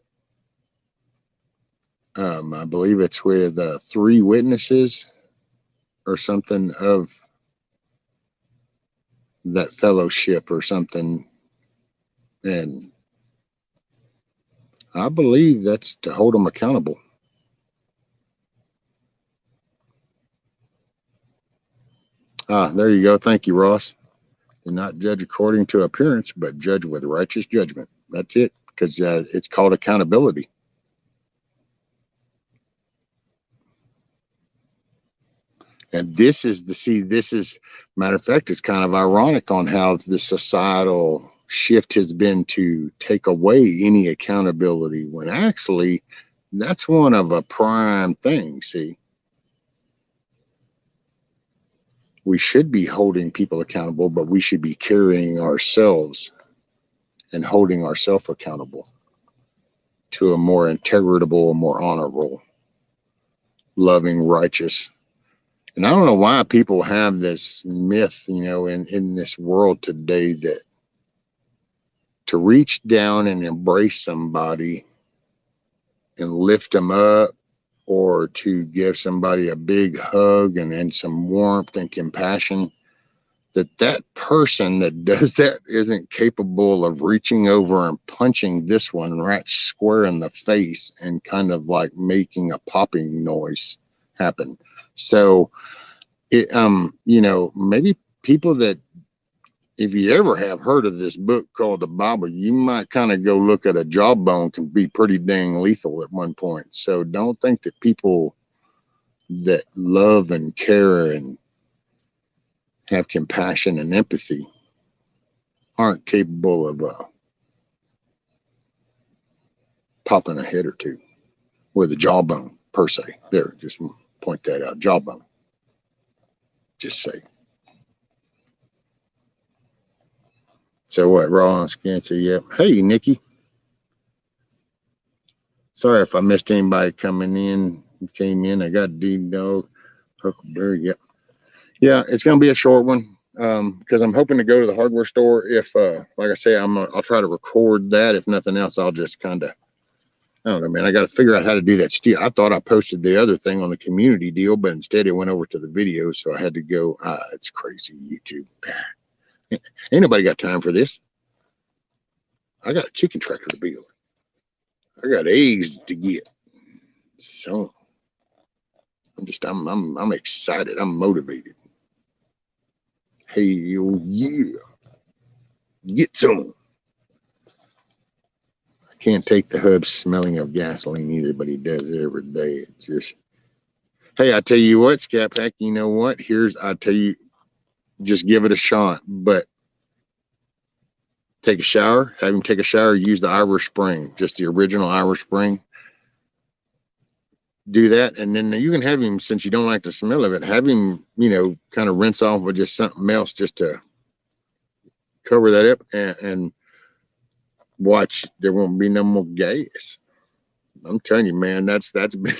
I believe it's with three witnesses or something of that fellowship or something, and I believe that's to hold them accountable. Ah, there you go. Thank you, Ross. Do not judge according to appearance, but judge with righteous judgment. That's it, because it's called accountability. And this is matter of fact, it's kind of ironic on how the societal shift has been to take away any accountability when actually that's one of a prime thing. See, we should be holding people accountable, but we should be carrying ourselves and holding ourselves accountable to a more integritable, more honorable, loving, righteous. And I don't know why people have this myth, in this world today, that to reach down and embrace somebody and lift them up, or to give somebody a big hug and some warmth and compassion, that person that does that isn't capable of reaching over and punching this one right square in the face and kind of like making a popping noise happen. So maybe people that, if you ever have heard of this book called the Bible, you might kind of go look at a jawbone can be pretty dang lethal at one point. So don't think that people that love and care and have compassion and empathy aren't capable of popping a head or two with a jawbone per se. There, just point that out. Jawbone. Just say. So what? Raw and Scanty, yep. Hey, Nikki. Sorry if I missed anybody coming in. Came in. I got D-Dog, Huckleberry. Yep. Yeah, it's going to be a short one because I'm hoping to go to the hardware store. If, like I say, I'll try to record that. If nothing else, I'll just kind of, I don't know, man. I got to figure out how to do that. Still, I thought I posted the other thing on the community deal, but instead it went over to the video, so I had to go. It's crazy, YouTube. Ain't nobody got time for this. I got a chicken tractor to build. I got eggs to get. So I'm excited. I'm motivated. Hey, yeah, get some. I can't take the hub smelling of gasoline either, but he does it every day. It's just, hey, I tell you what, Scat Pack, you know what? I tell you, just give it a shot, but take a shower, have him take a shower, use the Irish Spring, just the original Irish Spring. Do that, and then you can have him, since you don't like the smell of it, have him, kind of rinse off with just something else just to cover that up and watch. There won't be no more gas. I'm telling you, man, that's been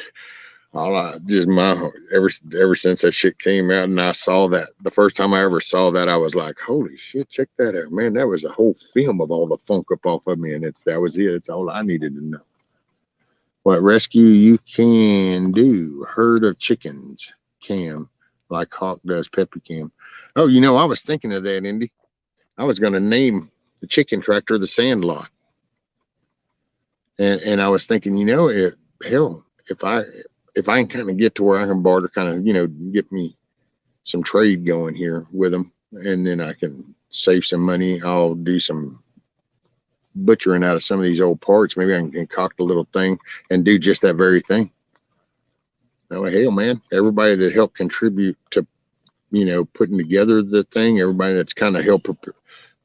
all I just my ever since that shit came out, and I saw that the first time I ever saw that, I was like, holy shit, check that out, man. That was a whole film of all the funk up off of me, and that was it. It's all I needed to know. What rescue you can do? Herd of chickens, Cam, like Hawk does Peppy Cam. Oh, I was thinking of that, Indy. I was going to name the chicken tractor the SandLot, and I was thinking, if I can kind of get to where I can barter, kind of, get me some trade going here with them, and then I can save some money. I'll do some butchering out of some of these old parts. Maybe I can concoct a little thing and do just that very thing. Hell, man, everybody that helped contribute to, putting together the thing, everybody that's kind of helped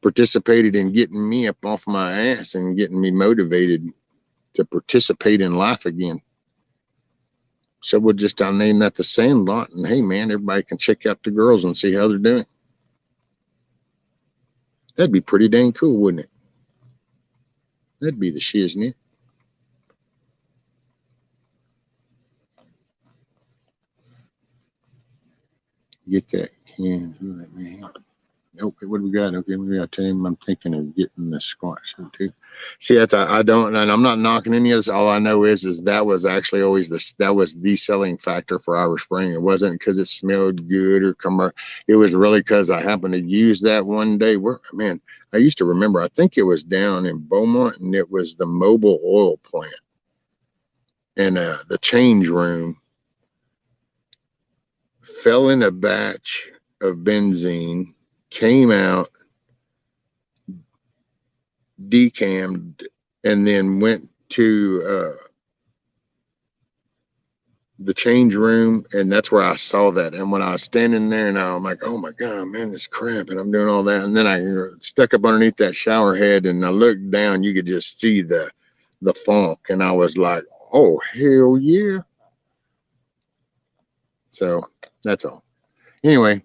participated in getting me up off my ass and getting me motivated to participate in life again. So I'll name that the SandLot, and hey, man, everybody can check out the girls and see how they're doing. That'd be pretty dang cool, wouldn't it? That'd be the shiznit. Get that. Yeah, man. Okay, what do we got? Okay, maybe I'll tell him I'm thinking of getting the squash too. See, that's I don't, and I'm not knocking any of this. All I know is that was actually always that was the selling factor for Irish Spring. It wasn't because it smelled good or it was really because I happened to use that one day. Where, man, I used to remember. I think it was down in Beaumont, and it was the mobile oil plant, and the change room fell in a batch of benzene, came out, decammed, and then went to the change room, and that's where I saw that. And when I was standing there, and I'm like, oh my god, man, this crap, and I'm doing all that, and then I stuck up underneath that shower head, and I looked down, you could just see the funk, and I was like, oh hell yeah. So that's all. Anyway,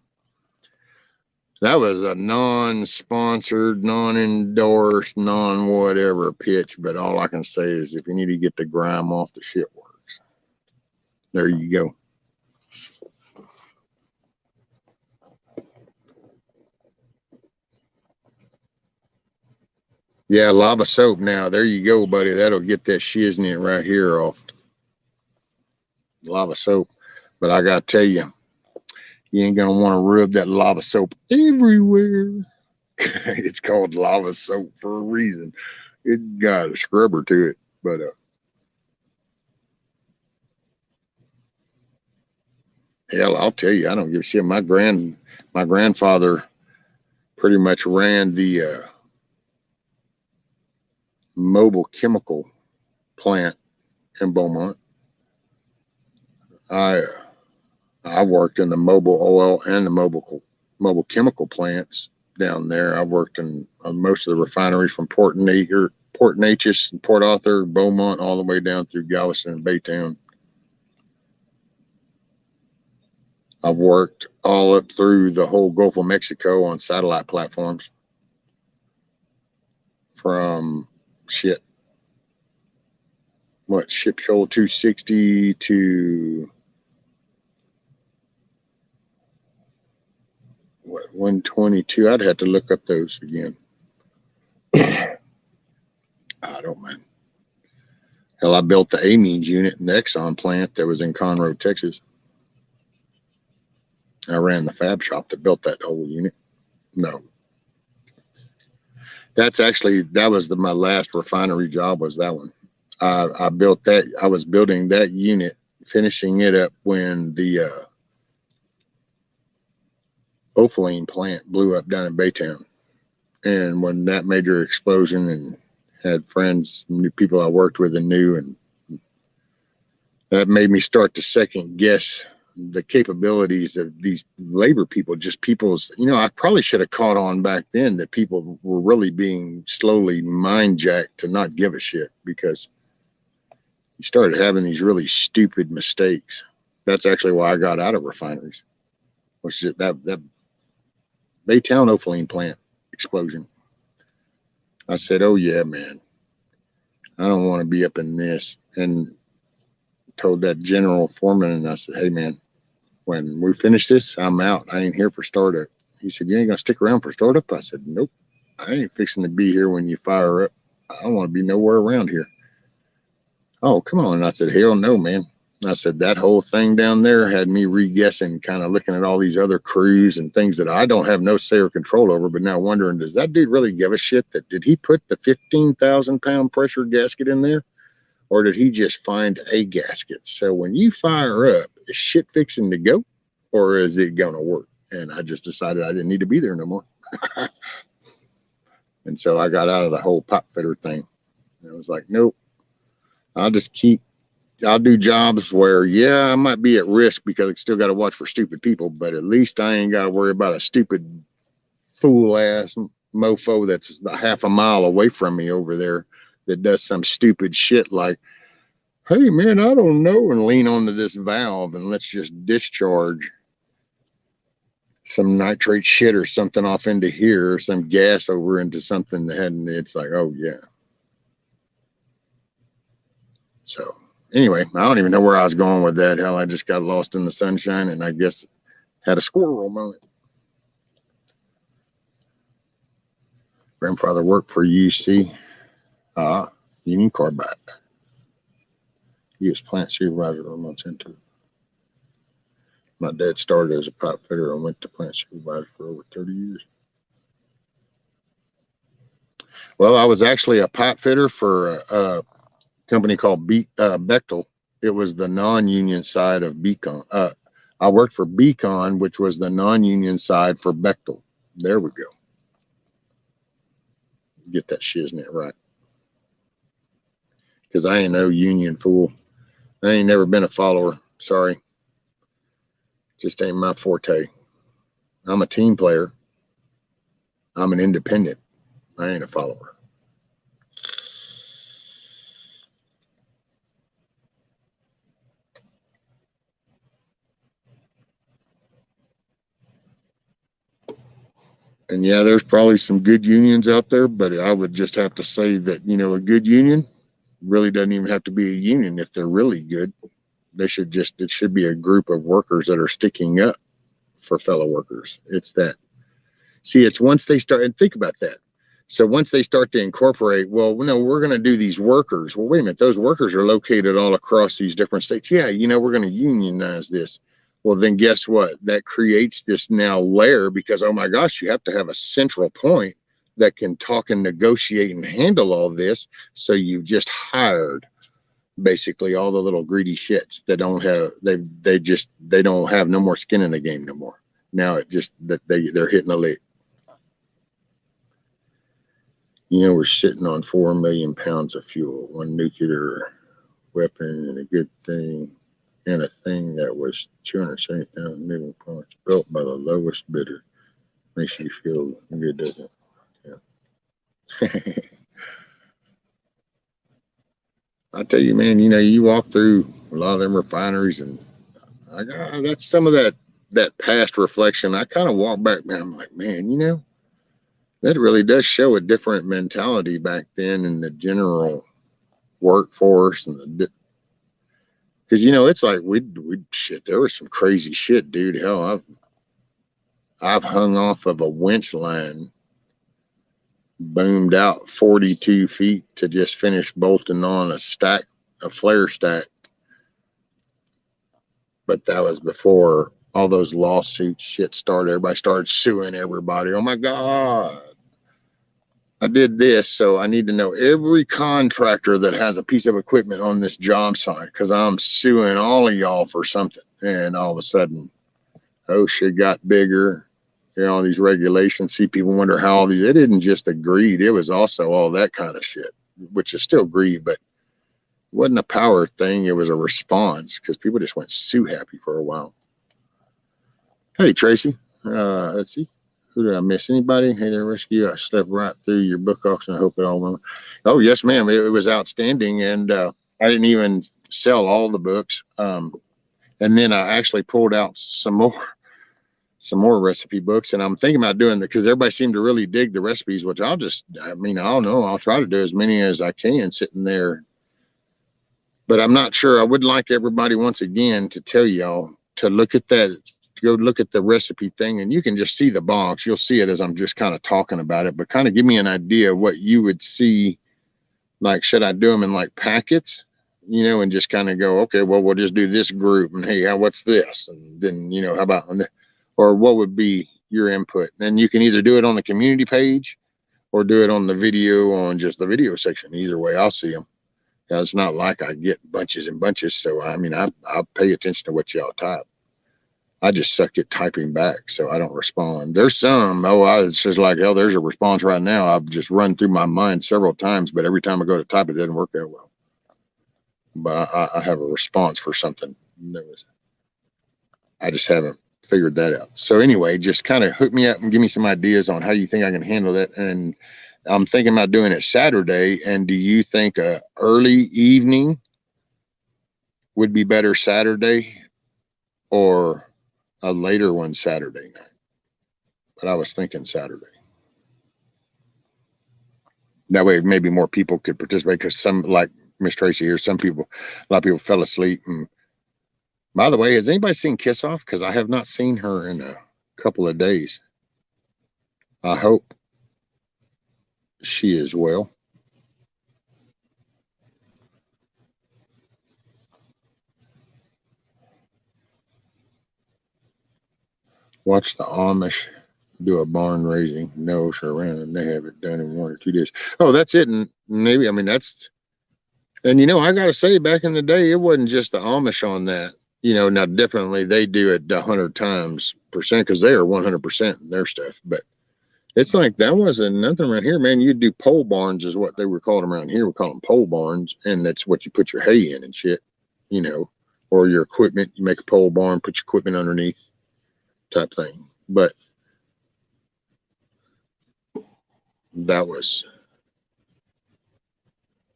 that was a non-sponsored, non-endorsed, non-whatever pitch, but all I can say is if you need to get the grime off, the shit works. There you go. Yeah, lava soap now. There you go, buddy. That'll get that shiznit right here off. Lava soap. But I got to tell you, you ain't going to want to rub that lava soap everywhere. It's called lava soap for a reason. It got a scrubber to it. But hell, I'll tell you, I don't give a shit. My grandfather pretty much ran the mobile chemical plant in Beaumont. I worked in the mobile oil and the mobile chemical plants down there. I worked in most of the refineries from Port Neches, and Port Arthur, Beaumont, all the way down through Galveston and Baytown. I've worked all up through the whole Gulf of Mexico on satellite platforms. From Ship Shoal 260 to 122. I'd have to look up those again. I don't mind. Hell, I built the amines unit in the Exxon plant that was in Conroe, Texas. I ran the fab shop that built that whole unit. No. That was my last refinery job, was that one. I built that. I was building that unit, finishing it up when the Ophaline plant blew up down in Baytown. And when that major explosion, and had friends, new people I worked with and knew, and that made me start to second guess the capabilities of these labor people. Just people's, I probably should have caught on back then that people were really being slowly mind jacked to not give a shit, because you started having these really stupid mistakes. That's actually why I got out of refineries. Was that Baytown Ophaline plant explosion. I said, oh yeah, man, I don't want to be up in this. And told that general foreman, and I said, hey man, when we finish this, I'm out. I ain't here for startup. He said, you ain't gonna stick around for startup? I said, nope, I ain't fixing to be here when you fire up. I don't want to be nowhere around here. Oh, come on. And I said, hell no, man. I said, that whole thing down there had me re-guessing, kind of looking at all these other crews and things that I don't have no say or control over, but now wondering, does that dude really give a shit? Did he put the 15,000 pound pressure gasket in there, or did he just find a gasket? So when you fire up, is shit fixing to go, or is it going to work? And I just decided I didn't need to be there no more. And so I got out of the whole pipe fitter thing. And I was like, nope, I'll do jobs where, yeah, I might be at risk because I still got to watch for stupid people, but at least I ain't got to worry about a stupid fool ass mofo that's half a mile away from me over there that does some stupid shit like, hey man, I don't know, and lean onto this valve and let's just discharge some nitrate shit or something off into here, or some gas over into something that hadn't. It's like, oh yeah. So anyway, I don't even know where I was going with that. Hell, I just got lost in the sunshine, and I guess Had a squirrel moment. Grandfather worked for UC, Union Carbide. He was plant supervisor 4 months into it. My dad started as a pipe fitter and went to plant supervisor for over 30 years. Well, I was actually a pipe fitter for a company called Bechtel. It was the non-union side of Beacon. I worked for Beacon, which was the non-union side for Bechtel. There we go. Get that shiznit right. Because I ain't no union fool. I ain't never been a follower. Sorry. Just ain't my forte. I'm a team player. I'm an independent. I ain't a follower. And yeah, there's probably some good unions out there, but I would just have to say that, you know, a good union really doesn't even have to be a union if they're really good. It should be a group of workers that are sticking up for fellow workers. It's that. See, it's once they start, and think about that. So once they start to incorporate, well, no, we're going to do these workers. Well, wait a minute, those workers are located all across these different states. Yeah, you know, we're going to unionize this. Well, then guess what? That creates this now layer because, oh my gosh, you have to have a central point that can talk and negotiate and handle all this. So you've just hired basically all the little greedy shits that don't have, they don't have no more skin in the game no more. Now it just that they're hitting a lick. You know, we're sitting on 4 million pounds of fuel, one nuclear weapon, and a good thing, and a thing that was 270,000 million parts built by the lowest bidder. Makes you feel good, doesn't it? Yeah. I tell you, man, you know, you walk through a lot of them refineries, and that's some of that past reflection. I kind of walk back, man. I'm like, man, you know, that really does show a different mentality back then in the general workforce and because you know it's like we shit. There was some crazy shit, dude. Hell, I've hung off of a winch line, boomed out 42 feet to just finish bolting on a flare stack. But that was before all those lawsuits shit started. Everybody started suing everybody. Oh my God. I did this, so I need to know every contractor that has a piece of equipment on this job site because I'm suing all of y'all for something. And all of a sudden, oh, shit got bigger. You know, all these regulations. See, people wonder how all these, it didn't just a greed. It was also all that kind of shit, which is still greed, but it wasn't a power thing. It was a response because people just went sue happy for a while. Hey, Tracy, let's see. Who did I miss? Anybody? Hey there, Rescue. I slept right through your book auction. I hope it all went. Oh, yes, ma'am. It was outstanding. And I didn't even sell all the books. And then I actually pulled out some more recipe books. And I'm thinking about doing that because everybody seemed to really dig the recipes, which I don't know. I'll try to do as many as I can sitting there. But I'm not sure. I would like everybody once again to tell y'all to look at that. Go look at the recipe thing and you can just see the box. You'll see it as I'm just kind of talking about it, but kind of give me an idea of what you would see. Like, should I do them in like packets, you know, and just kind of go, okay, well, we'll just do this group and hey, what's this? And then, you know, how about, or what would be your input? And you can either do it on the community page or do it on the video on just the video section. Either way, I'll see them. Now, it's not like I get bunches and bunches. So, I mean, I'll pay attention to what y'all type. I just suck at typing back, so I don't respond. There's some, it's just like, hell, there's a response right now. I've just run through my mind several times, but every time I go to type, it doesn't work that well. But I have a response for something. I just haven't figured that out. So anyway, just kind of hook me up and give me some ideas on how you think I can handle that. And I'm thinking about doing it Saturday. And do you think a early evening would be better Saturday or a later one Saturday night? But I was thinking Saturday. That way, maybe more people could participate because some, like Miss Tracy here, a lot of people fell asleep and By the way, has anybody seen Kiss Off? Because I have not seen her in a couple of days. I hope she is well. Watch the Amish do a barn raising. No, sure, and they have it done in 1 or 2 days. Oh, that's it. And maybe, I mean, that's, and I got to say, back in the day, it wasn't just the Amish on that. Now definitely they do it 100 times percent because they are 100% in their stuff. But it's like that wasn't nothing around here, man. You'd do pole barns, is what they were calling them around here. We call them pole barns, and that's what you put your hay in and shit, or your equipment. You make a pole barn, put your equipment underneath, type thing. But that was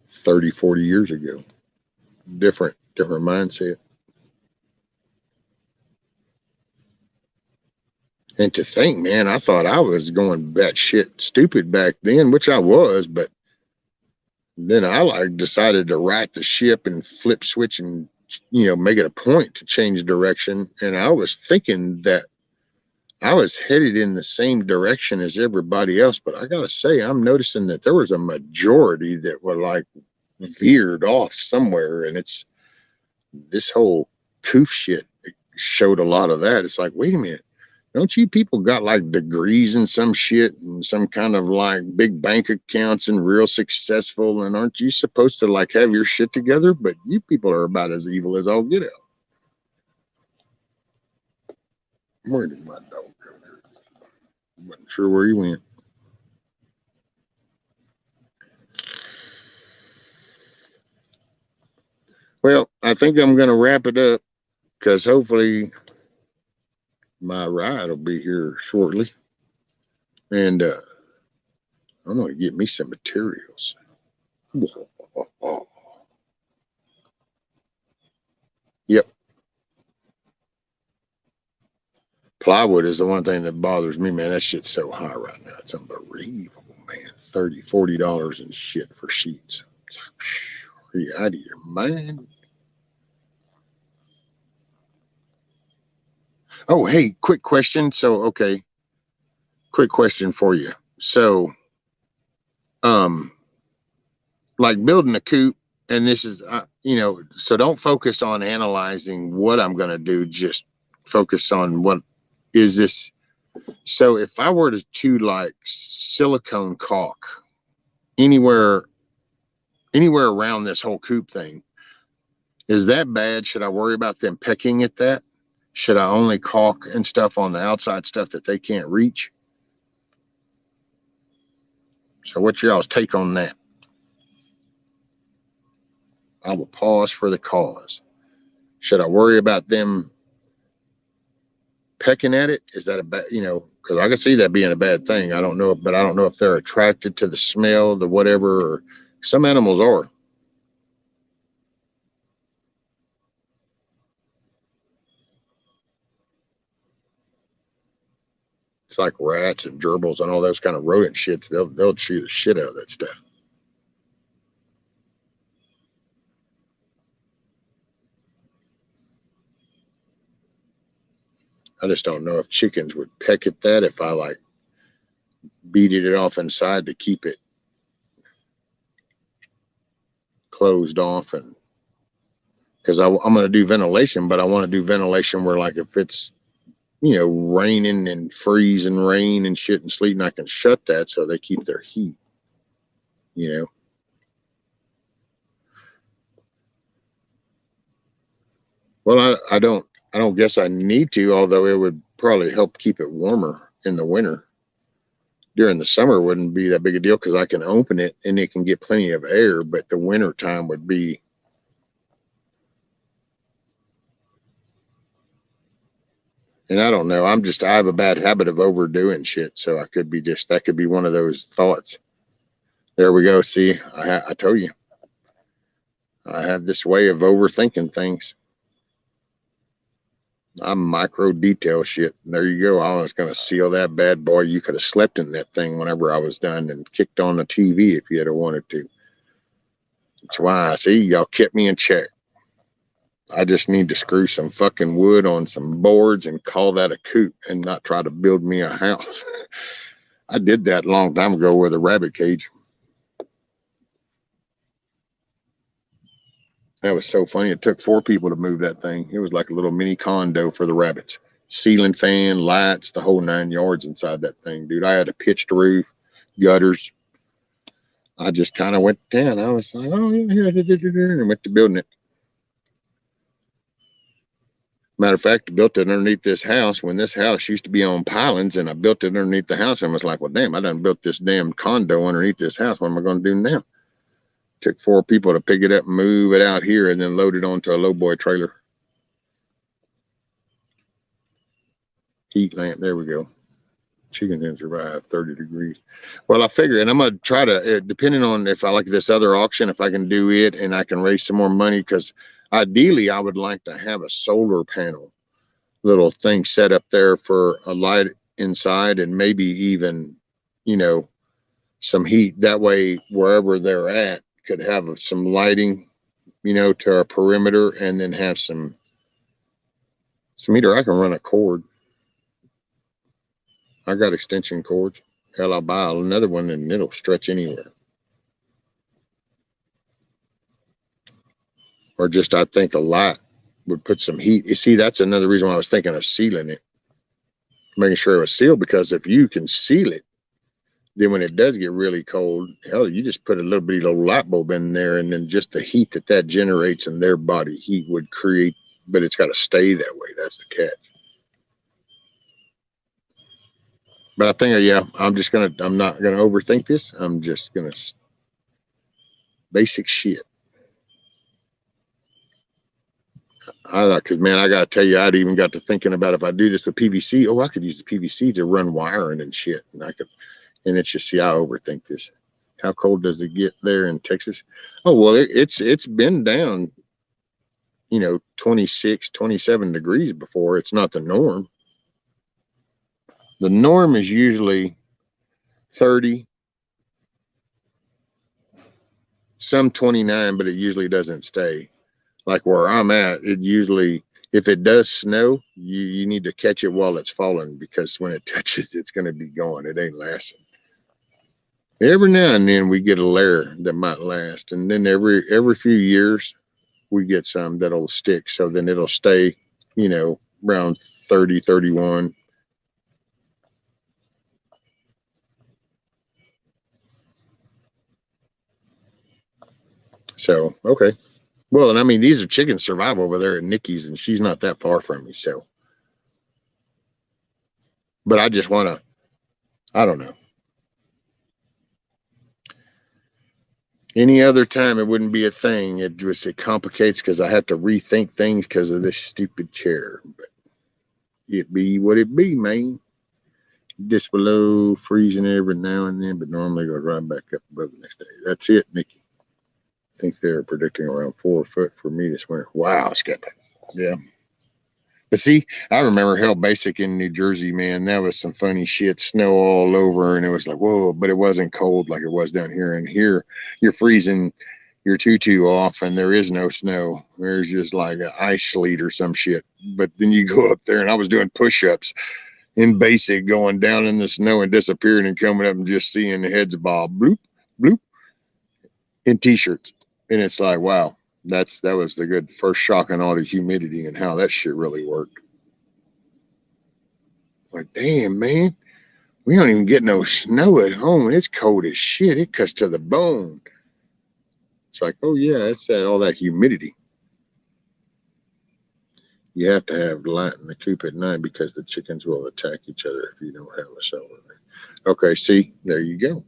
30, 40 years ago. Different mindset. And to think, man, I thought I was going batshit stupid back then, which I was, but then I decided to right the ship and flip switch and, make it a point to change direction. And I was thinking that I was headed in the same direction as everybody else, but I gotta say, I'm noticing that there was a majority that were like veered off somewhere, and it's this whole coof shit showed a lot of that. It's like, wait a minute, don't you people got like degrees in some shit and some kind of like big bank accounts and real successful, and aren't you supposed to like have your shit together? But you people are about as evil as all get out. Where did my dog go? Wasn't sure where he went. Well, I think I'm going to wrap it up because hopefully my ride will be here shortly. And I'm going to get me some materials. Yep. Plywood is the one thing that bothers me, man. That shit's so high right now. It's unbelievable, man. $30, $40 and shit for sheets. Are you out of your mind? Oh, hey, quick question. So, okay. Quick question for you. So, like building a coop, and this is, so don't focus on analyzing what I'm going to do. Just focus on what is this. So if I were to like silicone caulk anywhere around this whole coop thing, is that bad? Should I worry about them pecking at that? Should I only caulk and stuff on the outside stuff that they can't reach? So what's y'all's take on that? I will pause for the cause. Should I worry about them pecking at it? Is that a bad, because I can see that being a bad thing. I don't know, but I don't know if they're attracted to the smell, the whatever, or some animals are. It's like rats and gerbils and all those kind of rodent shits. They'll chew the shit out of that stuff. I just don't know if chickens would peck at that if I like beaded it off inside to keep it closed off, and because I'm going to do ventilation, but I want to do ventilation where like if it's raining and freeze and rain and shit and sleet, and I can shut that so they keep their heat. Well, I don't guess I need to, although it would probably help keep it warmer in the winter. During the summer wouldn't be that big a deal because I can open it and it can get plenty of air, but the winter time would be. And I don't know. I have a bad habit of overdoing shit. So that could be one of those thoughts. There we go. See, I told you. I have this way of overthinking things. I'm micro detail shit. There you go. I was going to seal that bad boy. You could have slept in that thing whenever I was done and kicked on the TV if you had wanted to. That's why I see y'all kept me in check. I just need to screw some fucking wood on some boards and call that a coop and not try to build me a house. I did that a long time ago with a rabbit cage. That was so funny. It took 4 people to move that thing. It was like a little mini condo for the rabbits. Ceiling fan, lights, the whole 9 yards inside that thing, dude. I had a pitched roof, gutters. I just kind of went down. I was like, oh, yeah, and went to building it. Matter of fact, I built it underneath this house when this house used to be on pilings, and I built it underneath the house and was like, well, damn, I done built this damn condo underneath this house. What am I going to do now? Took 4 people to pick it up and move it out here and then load it onto a lowboy trailer. Heat lamp. There we go. Chicken can survive 30 degrees. Well, I figure, and I'm going to try to, depending on if I like this other auction, if I can do it and I can raise some more money, because ideally I would like to have a solar panel little thing set up there for a light inside and maybe even, you know, some heat. That way, wherever they're at could have some lighting, you know, to our perimeter, and then have some heater. I can run a cord. I got extension cords. Hell, I'll buy another one and it'll stretch anywhere. Or just, I think a light would put some heat. You see, that's another reason why I was thinking of sealing it, making sure it was sealed, because if you can seal it, then when it does get really cold, hell, you just put a little bitty little light bulb in there, and then just the heat that generates in their body heat would create, but it's got to stay that way. That's the catch. But I think, yeah, I'm not going to overthink this. I'm just going to basic shit. Because, man, I got to tell you, I'd even got to thinking about if I do this with PVC, I could use the PVC to run wiring and shit. And it's just, see, I overthink this. How cold does it get there in Texas? Oh, well, it's been down, 26, 27 degrees before. It's not the norm. The norm is usually 30, some 29, but it usually doesn't stay. Like where I'm at, it usually, if it does snow, you need to catch it while it's falling, because when it touches, it's going to be gone. It ain't lasting. Every now and then we get a layer that might last, and then every few years we get some that'll stick. So then it'll stay, around 30, 31. So, okay. Well, and I mean, these are chickens survive over there at Nikki's, and she's not that far from me. So, but I just want to, I don't know. Any other time it wouldn't be a thing. It complicates because I have to rethink things because of this stupid chair. But it be what it be, man. This below freezing every now and then, but normally goes right back up above the next day. That's it, Nikki. I think they're predicting around 4 foot for me this winter. Wow, Skip. Yeah. But see, I remember Hell Basic in New Jersey, man. That was some funny shit. Snow all over, and it was like, whoa, but it wasn't cold like it was down here. And here, you're freezing your tutu off, and there is no snow. There's just like an ice sleet or some shit. But then you go up there, and I was doing push-ups in Basic, going down in the snow and disappearing and coming up and just seeing the heads bob, bloop, bloop, in T-shirts. And it's like, wow. That was the good first shock on all the humidity and how that shit really worked. Like, damn, man, we don't even get no snow at home, and it's cold as shit. It cuts to the bone. It's like, oh yeah, that's all that humidity. You have to have light in the coop at night because the chickens will attack each other if you don't have a solar. Okay, see, there you go.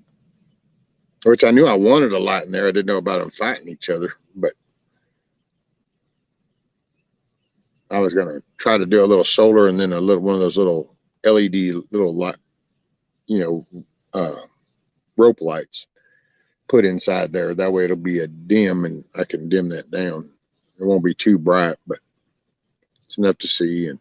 Which I knew I wanted a light in there. I didn't know about them fighting each other, but I was going to try to do a little solar and then one of those little LED little light, rope lights put inside there. That way it'll be a dim, and I can dim that down. It won't be too bright, but it's enough to see. And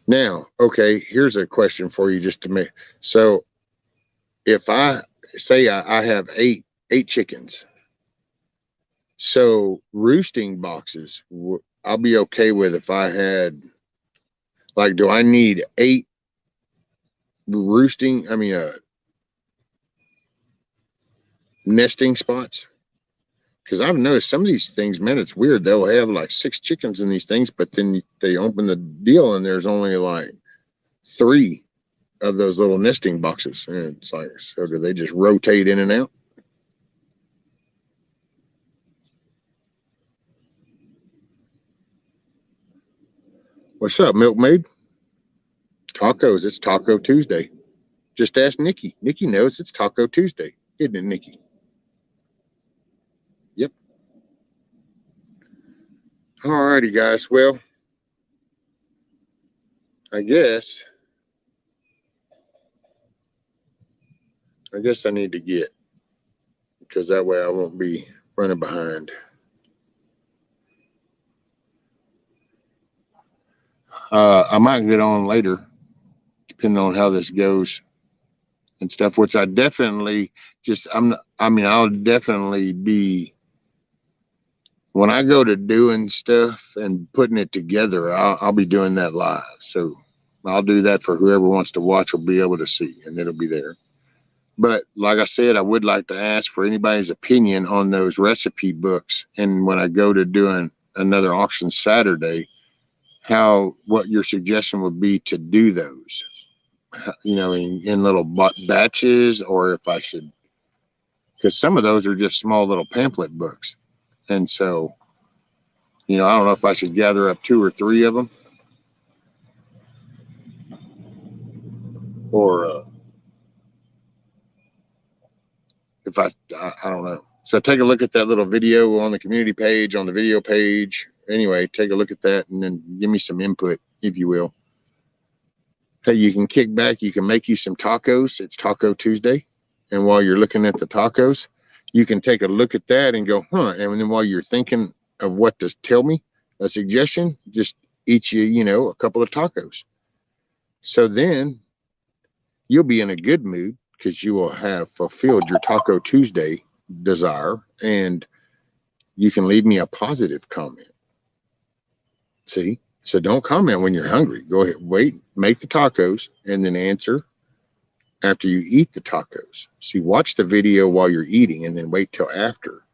now, okay, here's a question for you just to make. So if I say I have eight chickens, so roosting boxes, I'll be okay with if I had, like, do I need 8 roosting? I mean, nesting spots? Because I've noticed some of these things, man, it's weird. They'll have like 6 chickens in these things, but then they open the deal and there's only like 3 of those little nesting boxes. And it's like, so do they just rotate in and out? What's up, milkmaid? Tacos. It's Taco Tuesday. Just ask Nikki. Nikki knows it's Taco Tuesday, isn't it, Nikki? Yep. Alrighty, guys. Well, I guess I need to get, because that way I won't be running behind. I might get on later, depending on how this goes and stuff, which I definitely I'll definitely be, when I go to doing stuff and putting it together, I'll be doing that live. So I'll do that for whoever wants to watch will be able to see, and it'll be there. But like I said, I would like to ask for anybody's opinion on those recipe books. And when I go to doing another auction Saturday, what your suggestion would be to do those, in little batches, or if I should, because some of those are just small little pamphlet books. And so, I don't know if I should gather up 2 or 3 of them, or if I don't know. So take a look at that little video on the community page, on the video page. Anyway, take a look at that and then give me some input, if you will. Hey, you can kick back. You can make you some tacos. It's Taco Tuesday. And while you're looking at the tacos, you can take a look at that and go, huh. And then while you're thinking of what to tell me, a suggestion, just eat you, a couple of tacos. So then you'll be in a good mood because you will have fulfilled your Taco Tuesday desire, and you can leave me a positive comment. See? So don't comment when you're hungry. Go ahead, wait, make the tacos, and then answer after you eat the tacos. See, watch the video while you're eating and then wait till after.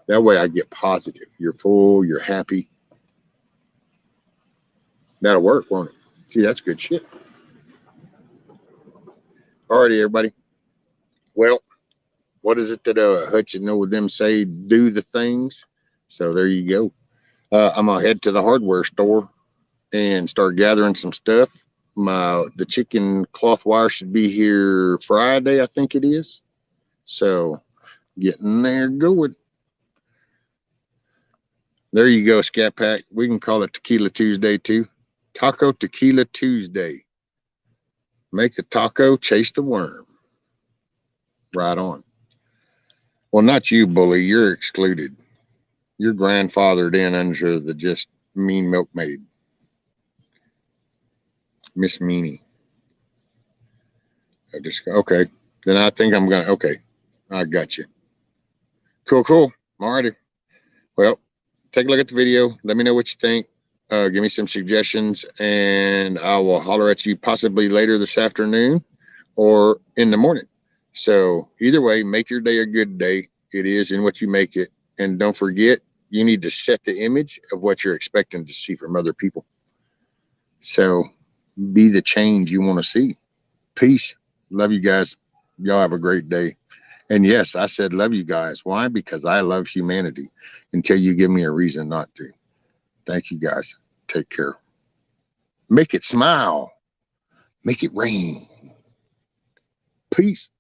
That way I get positive. You're full, you're happy. That'll work, won't it? See, that's good shit. Alrighty, everybody. Well, what is it that Hutch and know them say? Do the things. So there you go. I'm gonna head to the hardware store and start gathering some stuff. The chicken cloth wire should be here Friday, I think it is. So getting there, going. There you go, Scat Pack. We can call it Tequila Tuesday too. Taco Tequila Tuesday. Make the taco, chase the worm. Right on. Well, not you, bully. You're excluded. You're grandfathered in under the just mean milkmaid. Miss Meanie. Okay. Then I think I'm going to, okay. I got you. Cool. Alrighty. Well, take a look at the video. Let me know what you think. Give me some suggestions, and I will holler at you possibly later this afternoon or in the morning. So either way, make your day a good day. It is in what you make it. And don't forget, you need to set the image of what you're expecting to see from other people. So be the change you want to see. Peace. Love you guys. Y'all have a great day. And yes, I said love you guys. Why? Because I love humanity until you give me a reason not to. Thank you guys. Take care. Make it smile. Make it rain. Peace.